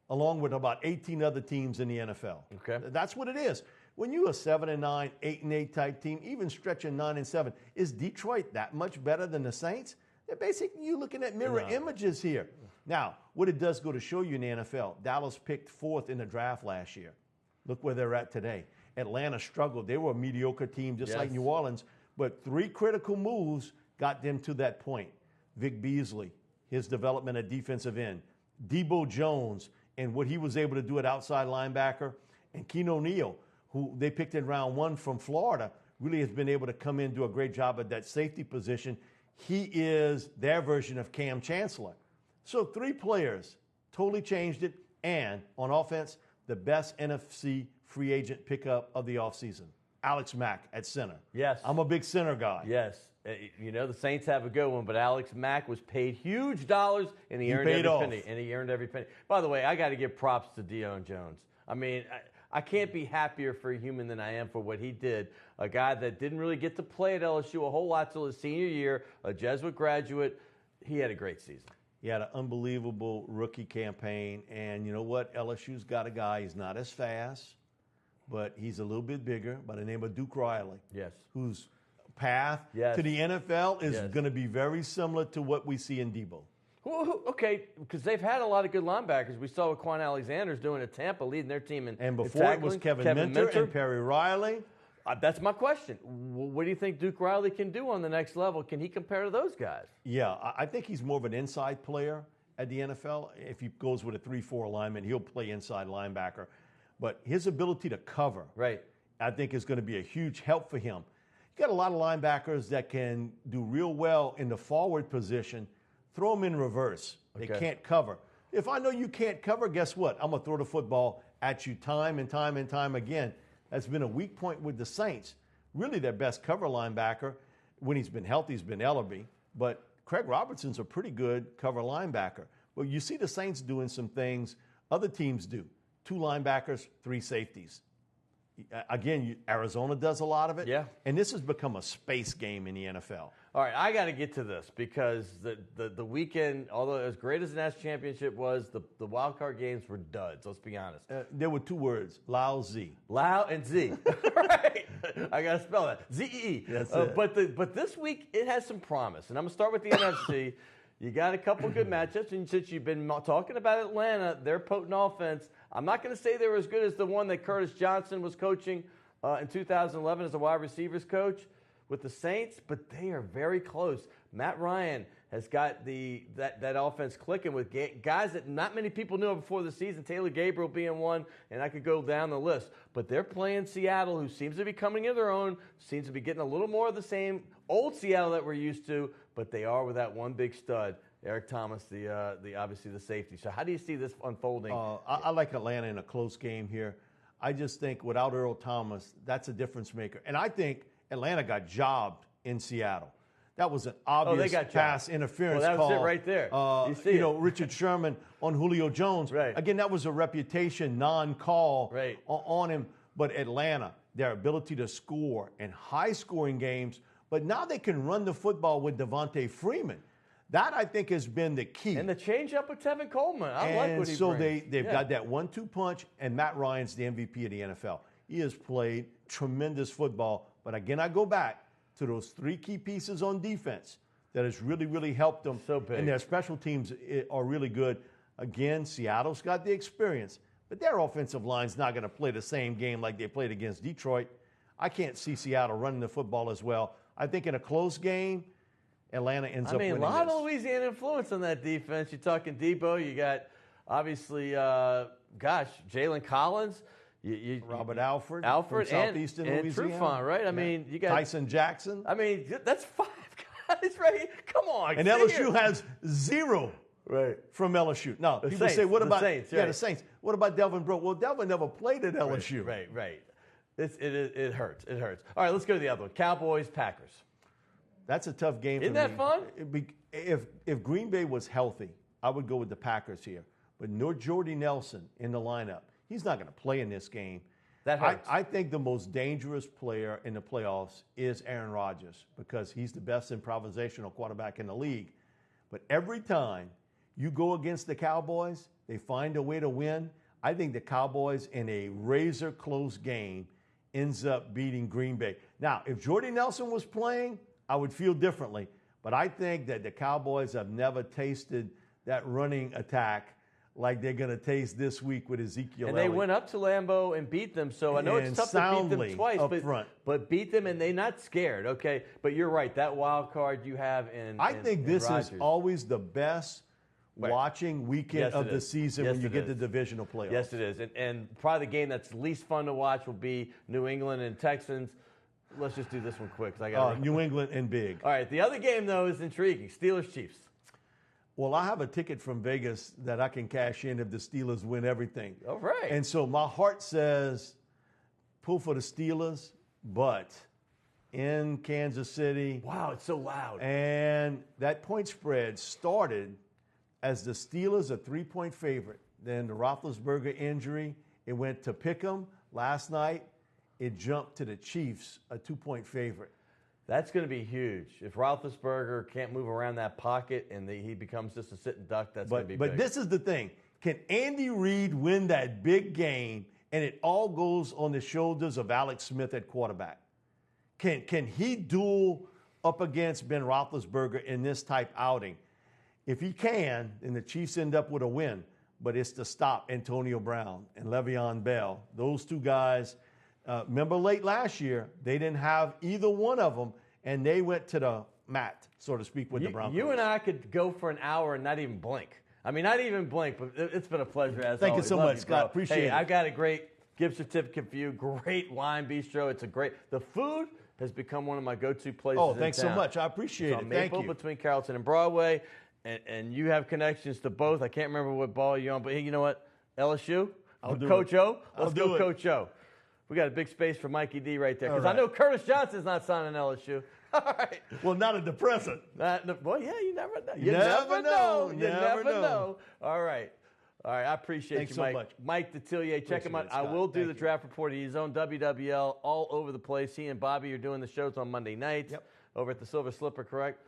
along with about 18 other teams in the NFL. Okay. That's what it is. When you're a 7-9, 8-8 type team, even stretching 9-7, is Detroit that much better than the Saints? They're basically, you're looking at mirror images here. Now, what it does go to show you in the NFL, Dallas picked 4th in the draft last year. Look where they're at today. Atlanta struggled. They were a mediocre team just like New Orleans, but 3 critical moves got them to that point. Vic Beasley, his development at defensive end, Debo Jones, and what he was able to do at outside linebacker, and Keno Neal, who they picked in round 1 from Florida, really has been able to come in and do a great job at that safety position. He is their version of Cam Chancellor. So 3 players totally changed it, and on offense, the best NFC free agent pickup of the offseason, Alex Mack at center. Yes. I'm a big center guy. Yes. You know, the Saints have a good one, but Alex Mack was paid huge dollars, and he earned every penny. And he earned every penny. By the way, I got to give props to Deion Jones. I mean, I can't be happier for a human than I am for what he did. A guy that didn't really get to play at LSU a whole lot till his senior year, a Jesuit graduate. He had a great season. He had an unbelievable rookie campaign, and you know what? LSU's got a guy. He's not as fast, but he's a little bit bigger, by the name of Duke Riley. Yes. Whose path to the NFL is going to be very similar to what we see in Debo. Okay, because they've had a lot of good linebackers. We saw what Quan Alexander's doing at Tampa, leading their team in and before it was Kevin Minter and Perry Riley. That's my question. What do you think Duke Riley can do on the next level? Can he compare to those guys? Yeah, I think he's more of an inside player at the NFL. If he goes with a 3-4 alignment, he'll play inside linebacker. But his ability to cover, I think, is going to be a huge help for him. You got a lot of linebackers that can do real well in the forward position. Throw them in reverse. They can't cover. If I know you can't cover, guess what? I'm going to throw the football at you time and time and time again. That's been a weak point with the Saints. Really, their best cover linebacker, when he's been healthy, has been Ellerbe. But Craig Robertson's a pretty good cover linebacker. But you see the Saints doing some things other teams do. 2 linebackers, 3 safeties. Again, Arizona does a lot of it. Yeah. And this has become a space game in the NFL. All right, I got to get to this because the weekend, although as great as the national championship was, the wild card games were duds. Let's be honest. There were 2 words: lousy. Lau and Z. Right. I got to spell that. Z-E-E. That's it. But this week it has some promise, and I'm gonna start with the NFC. You got a couple good matchups, and since you've been talking about Atlanta, their potent offense, I'm not going to say they were as good as the one that Curtis Johnson was coaching in 2011 as a wide receivers coach with the Saints, but they are very close. Matt Ryan has got that offense clicking with guys that not many people knew before the season, Taylor Gabriel being one, and I could go down the list. But they're playing Seattle, who seems to be coming into their own, seems to be getting a little more of the same old Seattle that we're used to, but they are with that one big stud, Eric Thomas, the obviously the safety. So how do you see this unfolding? I like Atlanta in a close game here. I just think without Earl Thomas, that's a difference maker. And I think Atlanta got jobbed in Seattle. That was an obvious pass interference call. That was it right there. You know, Richard Sherman on Julio Jones. Right. Again, that was a reputation non-call on him. But Atlanta, their ability to score in high-scoring games, but now they can run the football with Devontae Freeman. That, I think, has been the key. And the change-up with Tevin Coleman. I like what he brings. brings. They've got that 1-2 punch, and Matt Ryan's the MVP of the NFL. He has played tremendous football. But again, I go back to those 3 key pieces on defense that has really, really helped them. So big. And their special teams are really good. Again, Seattle's got the experience, but their offensive line's not going to play the same game like they played against Detroit. I can't see Seattle running the football as well. I think in a close game, Atlanta ends up winning. A lot of Louisiana influence on that defense. You're talking Debo. You got, obviously, gosh, Jalen Collins, Robert Alford from from Southeastern and Louisiana. Trufant, right? I mean, you got Tyson Jackson. I mean, that's 5 guys, right? Come on. And LSU has 0 from LSU. Now, people Saints, say, what the about Saints, the right. Saints? What about Delvin Brooke? Well, Delvin never played at LSU. Right. It hurts. It hurts. All right, let's go to the other one. Cowboys, Packers. That's a tough game Isn't for me. that fun? If Green Bay was healthy, I would go with the Packers here. But no Jordy Nelson in the lineup. He's not going to play in this game. That hurts. I think the most dangerous player in the playoffs is Aaron Rodgers because he's the best improvisational quarterback in the league. But every time you go against the Cowboys, they find a way to win. I think the Cowboys in a razor-close game ends up beating Green Bay. Now, if Jordy Nelson was playing, I would feel differently. But I think that the Cowboys have never tasted that running attack like they're going to taste this week with Ezekiel And Elliott. they went up to Lambeau and beat them, so I know it's tough to beat them twice, but beat them and they're not scared, okay? But you're right, that wild card you have I think this Rodgers. is always the best watching weekend of the season when you get the divisional playoffs. Yes, it is. And probably the game that's least fun to watch will be New England and Texans. Let's just do this one quick. 'Cause I got New England and big. All right, the other game, though, is intriguing. Steelers-Chiefs. Well, I have a ticket from Vegas that I can cash in if the Steelers win everything. All right. And so my heart says pull for the Steelers, but in Kansas City. Wow, it's so loud. And that point spread started as the Steelers a 3-point favorite. Then the Roethlisberger injury, it went to Pick'em. Last night, it jumped to the Chiefs, a 2-point favorite. That's going to be huge. If Roethlisberger can't move around that pocket and he becomes just a sitting duck, that's going to be big. But this is the thing. Can Andy Reid win that big game and it all goes on the shoulders of Alex Smith at quarterback? Can he duel up against Ben Roethlisberger in this type outing? If he can, then the Chiefs end up with a win. But it's to stop Antonio Brown and Le'Veon Bell. Those two guys, remember late last year, they didn't have either one of them, and they went to the mat, so to speak, with the Broncos. You and I could go for an hour and not even blink. I mean, not even blink, but it's been a pleasure as always. Thank you so much, Scott. Bro. Appreciate it. I've got a great gift certificate for you. Great wine bistro. The food has become one of my go-to places in town. Oh, thanks so much. I appreciate it. Thank you. Between Carrollton and Broadway, and you have connections to both. I can't remember what ball you're on, but hey, you know what? LSU? Coach O? Let's go Coach O. We got a big space for Mikey D right there. Because I know Curtis Johnson's not signing LSU. All right. Well, not at the present. Well, yeah, you never know. You never know. You never know. All right. I appreciate Thanks you, Mike. so much. Mike Detillier, check him out. I will do the draft report. He's on WWL all over the place. He and Bobby are doing the shows on Monday nights over at the Silver Slipper, correct?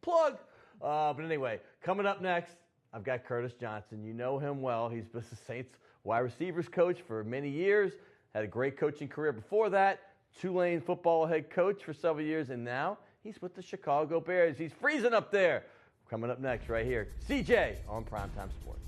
Plug. But anyway, coming up next, I've got Curtis Johnson. You know him well. He's been the Saints wide receivers coach for many years. Had a great coaching career before that. Tulane football head coach for several years, and now he's with the Chicago Bears. He's freezing up there. Coming up next right here, CJ on Primetime Sports.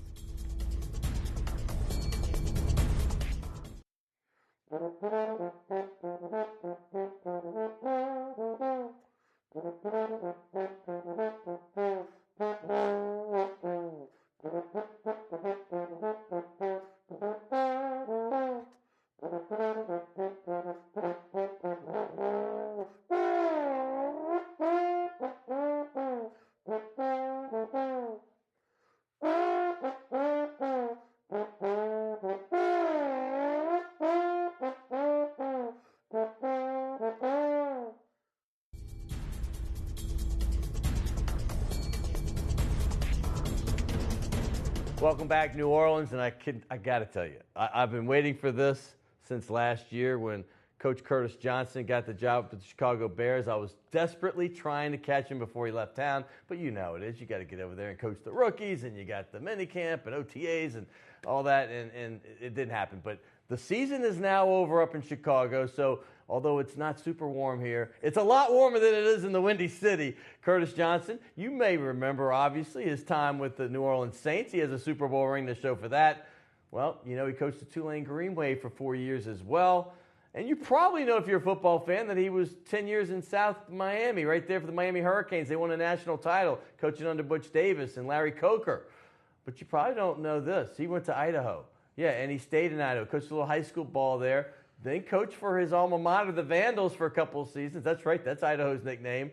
Welcome back, New Orleans, and I got to tell you, I've been waiting for this since last year when Coach Curtis Johnson got the job with the Chicago Bears. I was desperately trying to catch him before he left town, but you know how it is. You got to get over there and coach the rookies, and you got the minicamp and OTAs and all that, and it didn't happen. But the season is now over up in Chicago, so although it's not super warm here, it's a lot warmer than it is in the Windy City. Curtis Johnson, you may remember, obviously, his time with the New Orleans Saints. He has a Super Bowl ring to show for that. Well, you know, he coached the Tulane Green Wave for 4 years as well. And you probably know, if you're a football fan, that he was 10 years in South Miami, right there for the Miami Hurricanes. They won a national title, coaching under Butch Davis and Larry Coker. But you probably don't know this. He went to Idaho Yeah, and he stayed in Idaho, coached a little high school ball there, then coached for his alma mater, the Vandals, for a couple of seasons. That's right, that's Idaho's nickname.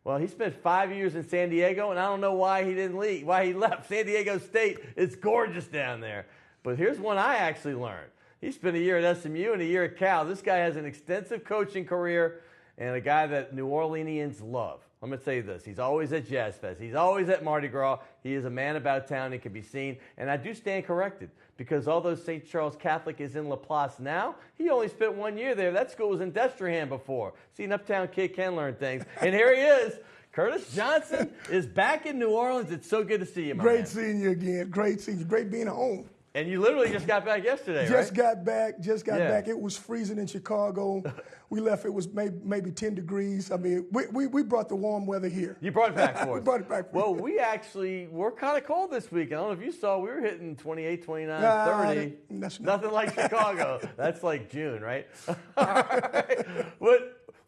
Well, he spent 5 years in San Diego, and I don't know why he didn't leave, why he left. San Diego State, it's gorgeous down there. But here's one I actually learned. He spent a year at SMU and a year at Cal. This guy has an extensive coaching career and a guy that New Orleanians love. I'm going to tell you this. He's always at Jazz Fest. He's always at Mardi Gras. He is a man about town. He can be seen. And I do stand corrected because although St. Charles Catholic is in Laplace now, he only spent 1 year there. That school was in Destrehan before. See, an uptown kid can learn things. And here he is. Curtis Johnson is back in New Orleans. It's so good to see you, my man. Great seeing you again. Great seeing you. Great being at home. And you literally just got back yesterday, right? Just got back. It was freezing in Chicago. We left, it was maybe 10 degrees. I mean, we brought the warm weather here. You brought it back for us. We brought it back for Well, you. we actually were kind of cold this week. I don't know if you saw, we were hitting 28, 29, 30. Nothing like Chicago. That's like June, right? All right.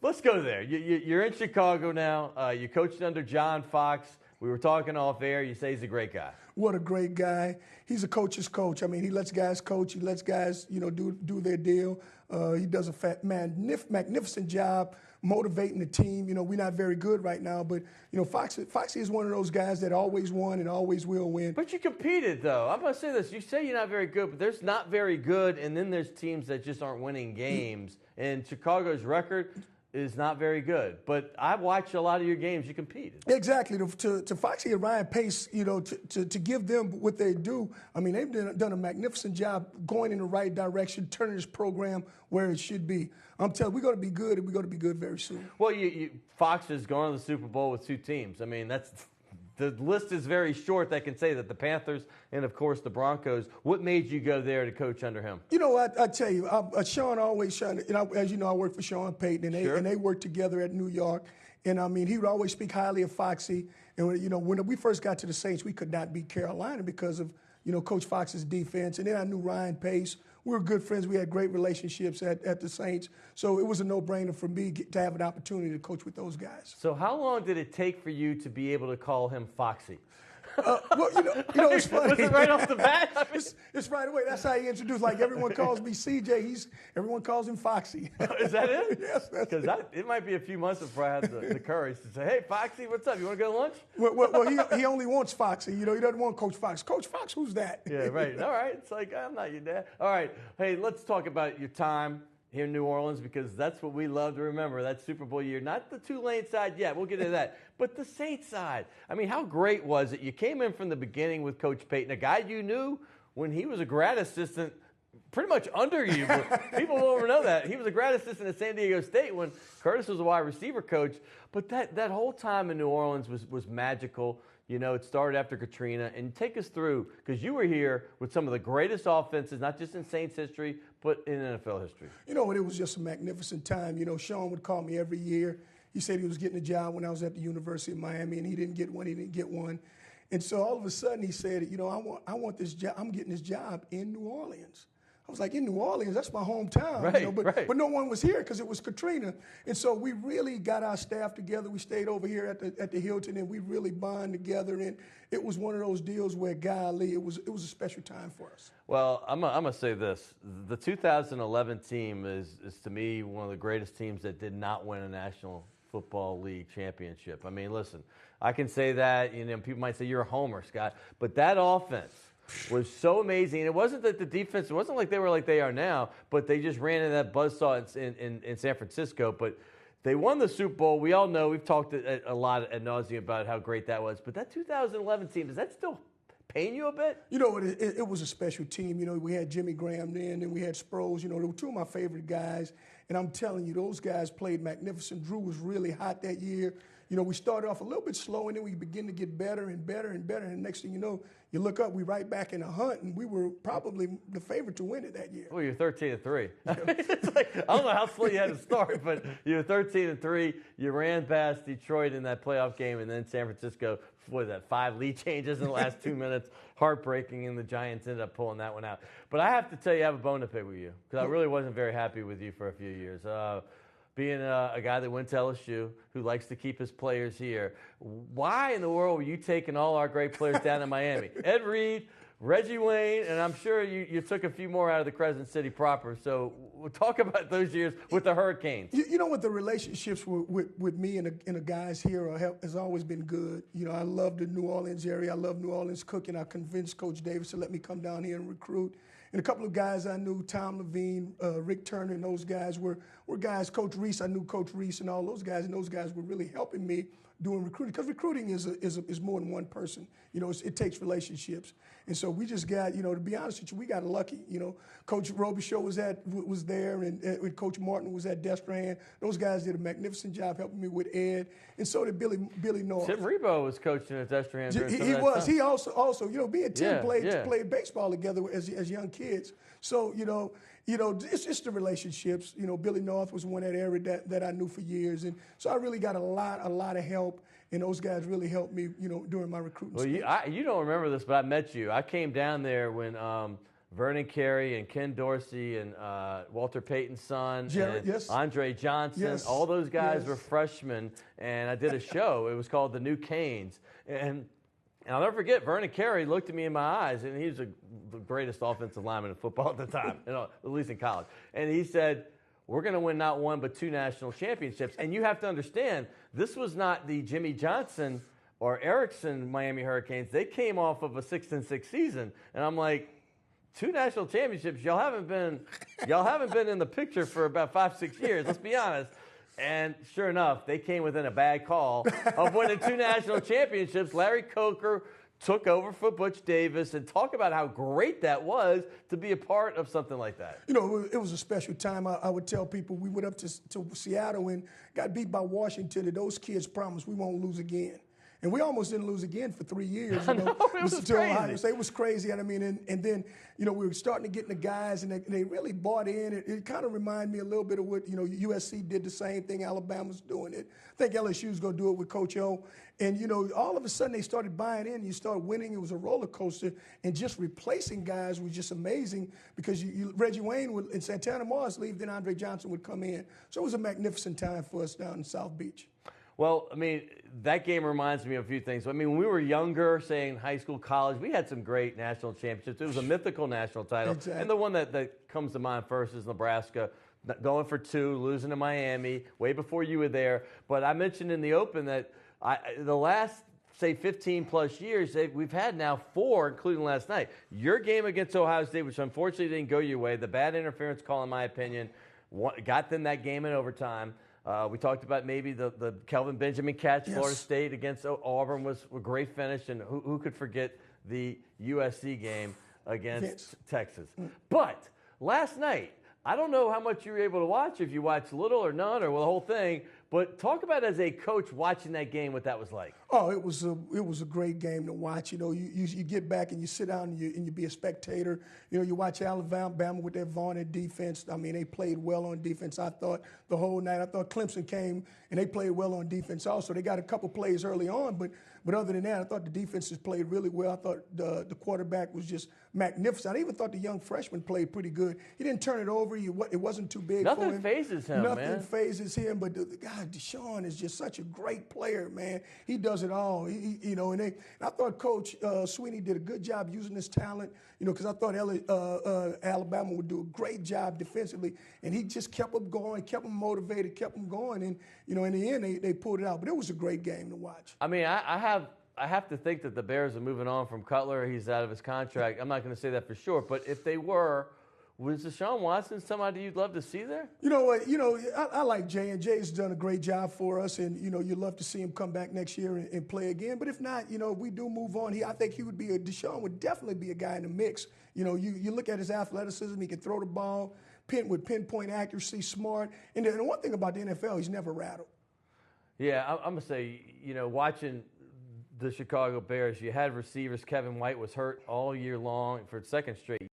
Let's go there. You're in Chicago now. You're coaching under John Fox. We were talking off air. You say he's a great guy. What a great guy. He's a coach's coach. I mean, he lets guys coach. He lets guys, do their deal. He does a magnificent job motivating the team. We're not very good right now, but, Foxy is one of those guys that always won and always will win. But you competed, though. I'm going to say this. You say you're not very good, but there's not very good, and then there's teams that just aren't winning games. And Chicago's record is not very good. But I've watched a lot of your games. You competed. Exactly. To Foxy and Ryan Pace, to give them what they do, I mean, they've done a magnificent job going in the right direction, turning this program where it should be. I'm telling you, we're going to be good, and we're going to be good very soon. Well, Fox has gone to the Super Bowl with 2 teams. I mean, the list is very short that can say that the Panthers and, of course, the Broncos. What made you go there to coach under him? I tell you, Sean always, as you know, I work for Sean Payton, and they work together at New York. And, I mean, he would always speak highly of Foxy. And, when we first got to the Saints, we could not beat Carolina because of, Coach Fox's defense. And then I knew Ryan Pace. We were good friends. We had great relationships at the Saints. So it was a no-brainer for me to have an opportunity to coach with those guys. So how long did it take for you to be able to call him Foxy? Well, it's funny. Was it right off the bat? It's right away. That's how he introduced. Like, everyone calls me CJ. Everyone calls him Foxy. Is that it? Yes, that's it. Because it might be a few months before I had the courage to say, hey, Foxy, what's up? You want to go to lunch? Well, he only wants Foxy. He doesn't want Coach Fox. Coach Fox, who's that? Yeah, right. All right. It's like, I'm not your dad. All right. Hey, let's talk about your time here in New Orleans, because that's what we love to remember, that Super Bowl year. Not the Tulane side yet. We'll get into that. But the Saints side. I mean, how great was it? You came in from the beginning with Coach Payton, a guy you knew when he was a grad assistant pretty much under you. But people won't know that. He was a grad assistant at San Diego State when Curtis was a wide receiver coach. But that whole time in New Orleans was magical. It started after Katrina. And take us through, because you were here with some of the greatest offenses, not just in Saints history, but in NFL history. It was just a magnificent time. Sean would call me every year. He said he was getting a job when I was at the University of Miami, and he didn't get one. And so all of a sudden he said, I want this job. I'm getting this job in New Orleans. I was like, in New Orleans, that's my hometown. Right, but no one was here because it was Katrina. And so we really got our staff together. We stayed over here at the Hilton, and we really bonded together. And it was one of those deals where, golly, it was a special time for us. Well, I'm gonna say this. The 2011 team is to me one of the greatest teams that did not win a National Football League championship. I mean, listen, I can say that. People might say you're a homer, Scott, but that offense was so amazing. And it wasn't that the defense, it wasn't like they were like they are now, but they just ran in that buzzsaw in San Francisco. But they won the Super Bowl. We all know, we've talked a lot ad nauseum about how great that was. But that 2011 team, does that still pain you a bit? It was a special team. We had Jimmy Graham then, and we had Sproles. They were two of my favorite guys. And I'm telling you, those guys played magnificent. Drew was really hot that year. We started off a little bit slow, and then we begin to get better and better and better. And next thing you know, you look up, we right back in the hunt, and we were probably the favorite to win it that year. Well, you're 13-3. It's like, I don't know how slow you had to start, but you were 13-3. You ran past Detroit in that playoff game, and then San Francisco, 5 lead changes in the last 2 minutes. Heartbreaking, and the Giants ended up pulling that one out. But I have to tell you, I have a bone to pick with you, because I really wasn't very happy with you for a few years. Being a guy that went to LSU, who likes to keep his players here, why in the world were you taking all our great players down to Miami? Ed Reed Reggie Wayne, and I'm sure you took a few more out of the Crescent City proper. So we'll talk about those years with the Hurricanes. You know what, the relationships with me and the guys here has always been good. You know, I love the New Orleans area. I love New Orleans cooking. I convinced Coach Davis to let me come down here and recruit. And a couple of guys I knew, Tom Levine, Rick Turner, and those guys were guys. Coach Reese, I knew Coach Reese and all those guys, and those guys were really helping me doing recruiting, because recruiting is more than one person. You know, it takes relationships. And so we just got, you know, to be honest with you, we got lucky. You know, Coach Rebowe was there, and Coach Martin was at Destrehan. Those guys did a magnificent job helping me with Ed, and so did Billy North. Tim Rebowe was coaching at Destrehan during some of that was. time. He also, you know, me and Tim played baseball together as young kids. So, you know, it's just the relationships. You know, Billy North was one that area that I knew for years, and so I really got a lot of help, and those guys really helped me, you know, during my recruiting. Well, you don't remember this, but I met you. I came down there when Vernon Carey and Ken Dorsey and Walter Payton's son, Jared, and Andre Johnson, all those guys were freshmen, and I did a show. It was called The New Canes, and I'll never forget, Vernon Carey looked at me in my eyes, and he was the greatest offensive lineman in football at the time, you know, at least in college. And he said, we're going to win not one but 2 national championships. And you have to understand, this was not the Jimmy Johnson or Erickson Miami Hurricanes. They came off of a 6-6 season. And I'm like, 2 national championships? Y'all haven't been in the picture for about 5-6 years, let's be honest. And sure enough, they came within a bad call of winning 2 national championships. Larry Coker took over for Butch Davis, and talk about how great that was to be a part of something like that. You know, it was a special time. I would tell people, we went up to Seattle and got beat by Washington, and those kids promised we won't lose again. And we almost didn't lose again for 3 years. You know, it was crazy. Ohio State. It was crazy. I mean, and then, you know, we were starting to get the guys, and they really bought in. It kind of reminded me a little bit of what, you know, USC did the same thing. Alabama's doing it. I think LSU's going to do it with Coach O. And, you know, all of a sudden they started buying in. You started winning. It was a roller coaster. And just replacing guys was just amazing, because Reggie Wayne and Santana Moss leave, then Andre Johnson would come in. So it was a magnificent time for us down in South Beach. Well, I mean, that game reminds me of a few things. I mean, when we were younger, say in high school, college, we had some great national championships. It was a mythical national title. Exactly. And the one that comes to mind first is Nebraska, going for 2, losing to Miami, way before you were there. But I mentioned in the open that the last, say, 15-plus years, we've had now 4, including last night. Your game against Ohio State, which unfortunately didn't go your way, the bad interference call, in my opinion, got them that game in overtime. We talked about maybe the Kelvin Benjamin catch, Florida State against Auburn was a great finish, and who could forget the USC game against Texas. But last night, I don't know how much you were able to watch, if you watched little or none or the whole thing, but talk about, as a coach, watching that game, what that was like. Oh, it was a great game to watch. You know, you get back and you sit down and you be a spectator. You know, you watch Alabama with their vaunted defense. I mean, they played well on defense, I thought, the whole night. I thought Clemson came and they played well on defense also. They got a couple plays early on, but other than that, I thought the defenses played really well. I thought the quarterback was just magnificent. I even thought the young freshman played pretty good. He didn't turn it over. It wasn't too big for him. Nothing phases him, man. Nothing phases him, but God, Deshaun is just such a great player, man. He does it all. You know, and I thought Coach Sweeney did a good job using his talent, you know, because I thought Alabama would do a great job defensively, and he just kept them going, kept them motivated, kept them going, and, you know, in the end, they pulled it out. But it was a great game to watch. I mean, I have to think that the Bears are moving on from Cutler. He's out of his contract. I'm not going to say that for sure, but if they were, was Deshaun Watson somebody you'd love to see there? You know what? You know, I like Jay, and Jay's done a great job for us, and, you know, you'd love to see him come back next year and play again. But if not, you know, if we do move on, I think Deshaun would definitely be a guy in the mix. You know, you look at his athleticism, he can throw the ball, with pinpoint accuracy, smart. And the one thing about the NFL, he's never rattled. Yeah, I'm going to say, you know, watching the Chicago Bears, you had receivers. Kevin White was hurt all year long for the second straight year.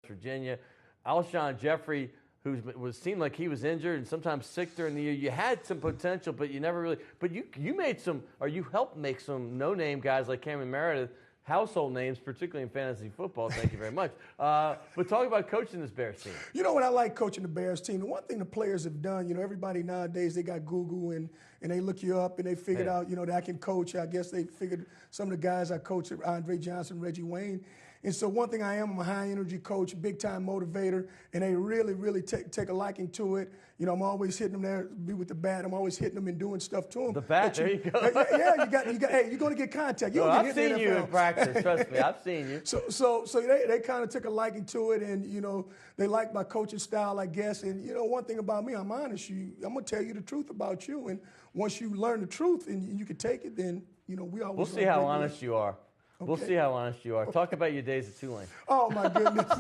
Virginia. Alshon Jeffrey, who seemed like he was injured and sometimes sick during the year. You had some potential, but you never really. But you made some, or you helped make some no-name guys like Cameron Meredith household names, particularly in fantasy football. Thank you very much. But talk about coaching this Bears team. You know what I like coaching the Bears team? The one thing the players have done, everybody nowadays, they got Google and they look you up and they figured out, that I can coach. I guess they figured some of the guys I coached, Andre Johnson, Reggie Wayne. And so one thing I'm a high-energy coach, big-time motivator, and they really, really take a liking to it. I'm always hitting them there, be with the bat. I'm always hitting them and doing stuff to them. The bat, there you go. Yeah, hey, you're going to get contact. I've seen you in practice, trust me. I've seen you. So they kind of took a liking to it, and, they like my coaching style, I guess. And, one thing about me, I'm honest. I'm going to tell you the truth about you. And once you learn the truth and you can take it, then, we always... We'll see how honest you are. Okay. We'll see how honest you are. Talk about your days at Tulane. Oh, my goodness.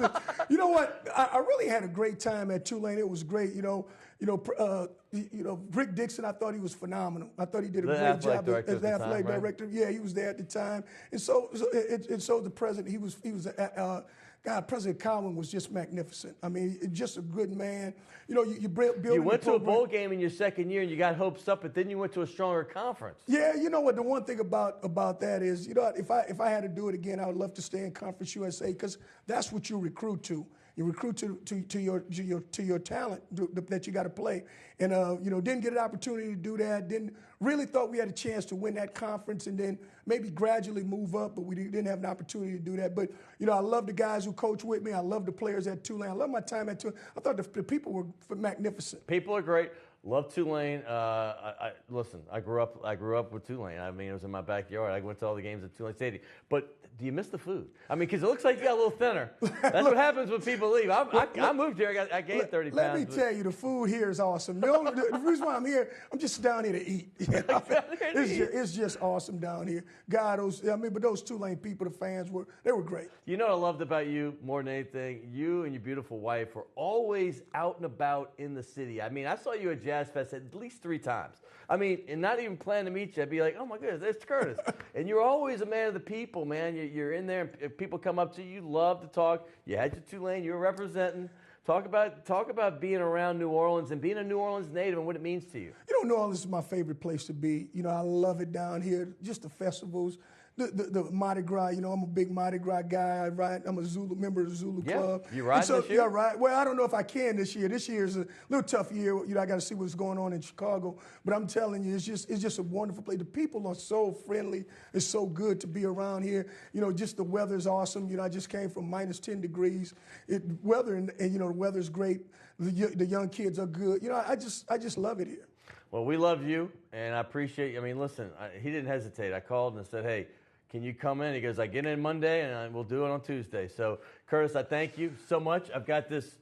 You know what? I really had a great time at Tulane. It was great. Rick Dixon, I thought he was phenomenal. I thought he did a great job as the athletic director. Yeah, he was there at the time. And so the president, President Cowan was just magnificent. I mean, just a good man. You went to a bowl game in your second year and you got hopes up, but then you went to a stronger conference. Yeah, you know what? The one thing about that is, if I had to do it again, I would love to stay in Conference USA because that's what you recruit to. You recruit to your talent that you got to play, and didn't get an opportunity to do that. Didn't really thought we had a chance to win that conference, and then maybe gradually move up, but we didn't have an opportunity to do that. But I love the guys who coach with me. I love the players at Tulane. I love my time at Tulane. I thought the people were magnificent. People are great. Love Tulane. Listen, I grew up with Tulane. I mean, it was in my backyard. I went to all the games at Tulane Stadium. But do you miss the food? I mean, because it looks like you got a little thinner. That's what happens when people leave. I moved here. I gained 30 pounds. Let me tell you, the food here is awesome. The reason why I'm here, I'm just down here to eat. It's just awesome down here. God, but those Tulane people, the fans, they were great. You know what I loved about you more than anything? You and your beautiful wife were always out and about in the city. I mean, I saw you at Jazz Fest at least 3 times. I mean, and not even planning to meet you. I'd be like, oh my goodness, there's Curtis. And you're always a man of the people, man. You're in there, and people come up to you. You love to talk. You had your Tulane. You were representing. Talk about being around New Orleans and being a New Orleans native and what it means to you. New Orleans is my favorite place to be. I love it down here. Just the festivals. The Mardi Gras, I'm a big Mardi Gras guy. I'm a Zulu member of the Zulu Club. You ride this year? Yeah, right. Well, I don't know if I can this year. This year is a little tough year. I got to see what's going on in Chicago. But I'm telling you, it's just a wonderful place. The people are so friendly. It's so good to be around here. Just the weather's awesome. I just came from minus 10 degrees. The weather's great. The young kids are good. I just love it here. Well, we love you, and I appreciate you. I mean, listen, he didn't hesitate. I called and I said, hey, can you come in? He goes, I get in Monday, and we'll do it on Tuesday. So, Curtis, I thank you so much. I've got this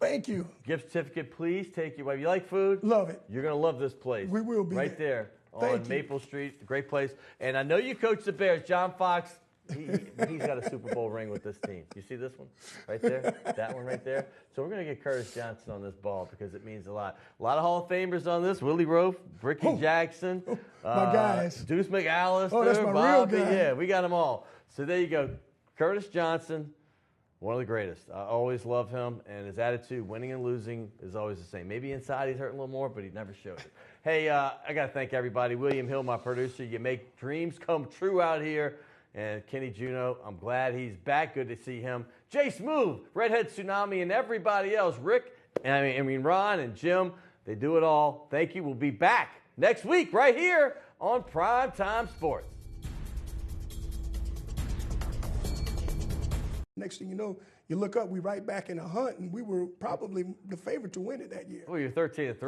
gift certificate. Please take your wife. You like food? Love it. You're going to love this place. We will be right there on Maple Street. Great place. And I know you coach the Bears. John Fox, he's got a Super Bowl ring with this team. You see this one right there? That one right there? So we're going to get Curtis Johnson on this ball because it means a lot. A lot of Hall of Famers on this. Willie Roaf, Ricky Jackson. My guys. Deuce McAllister. Oh, that's my Bobby. real guy. Yeah, we got them all. So there you go. Curtis Johnson, one of the greatest. I always love him, and his attitude, winning and losing, is always the same. Maybe inside he's hurting a little more, but he never showed it. Hey, I got to thank everybody. William Hill, my producer. You make dreams come true out here. And Kenny Juno, I'm glad he's back. Good to see him. Jay Smooth, Redhead Tsunami, and everybody else. Rick, Ron and Jim, they do it all. Thank you. We'll be back next week right here on Primetime Sports. Next thing you know, you look up, we right back in the hunt, and we were probably the favorite to win it that year. Well, you're 13-3.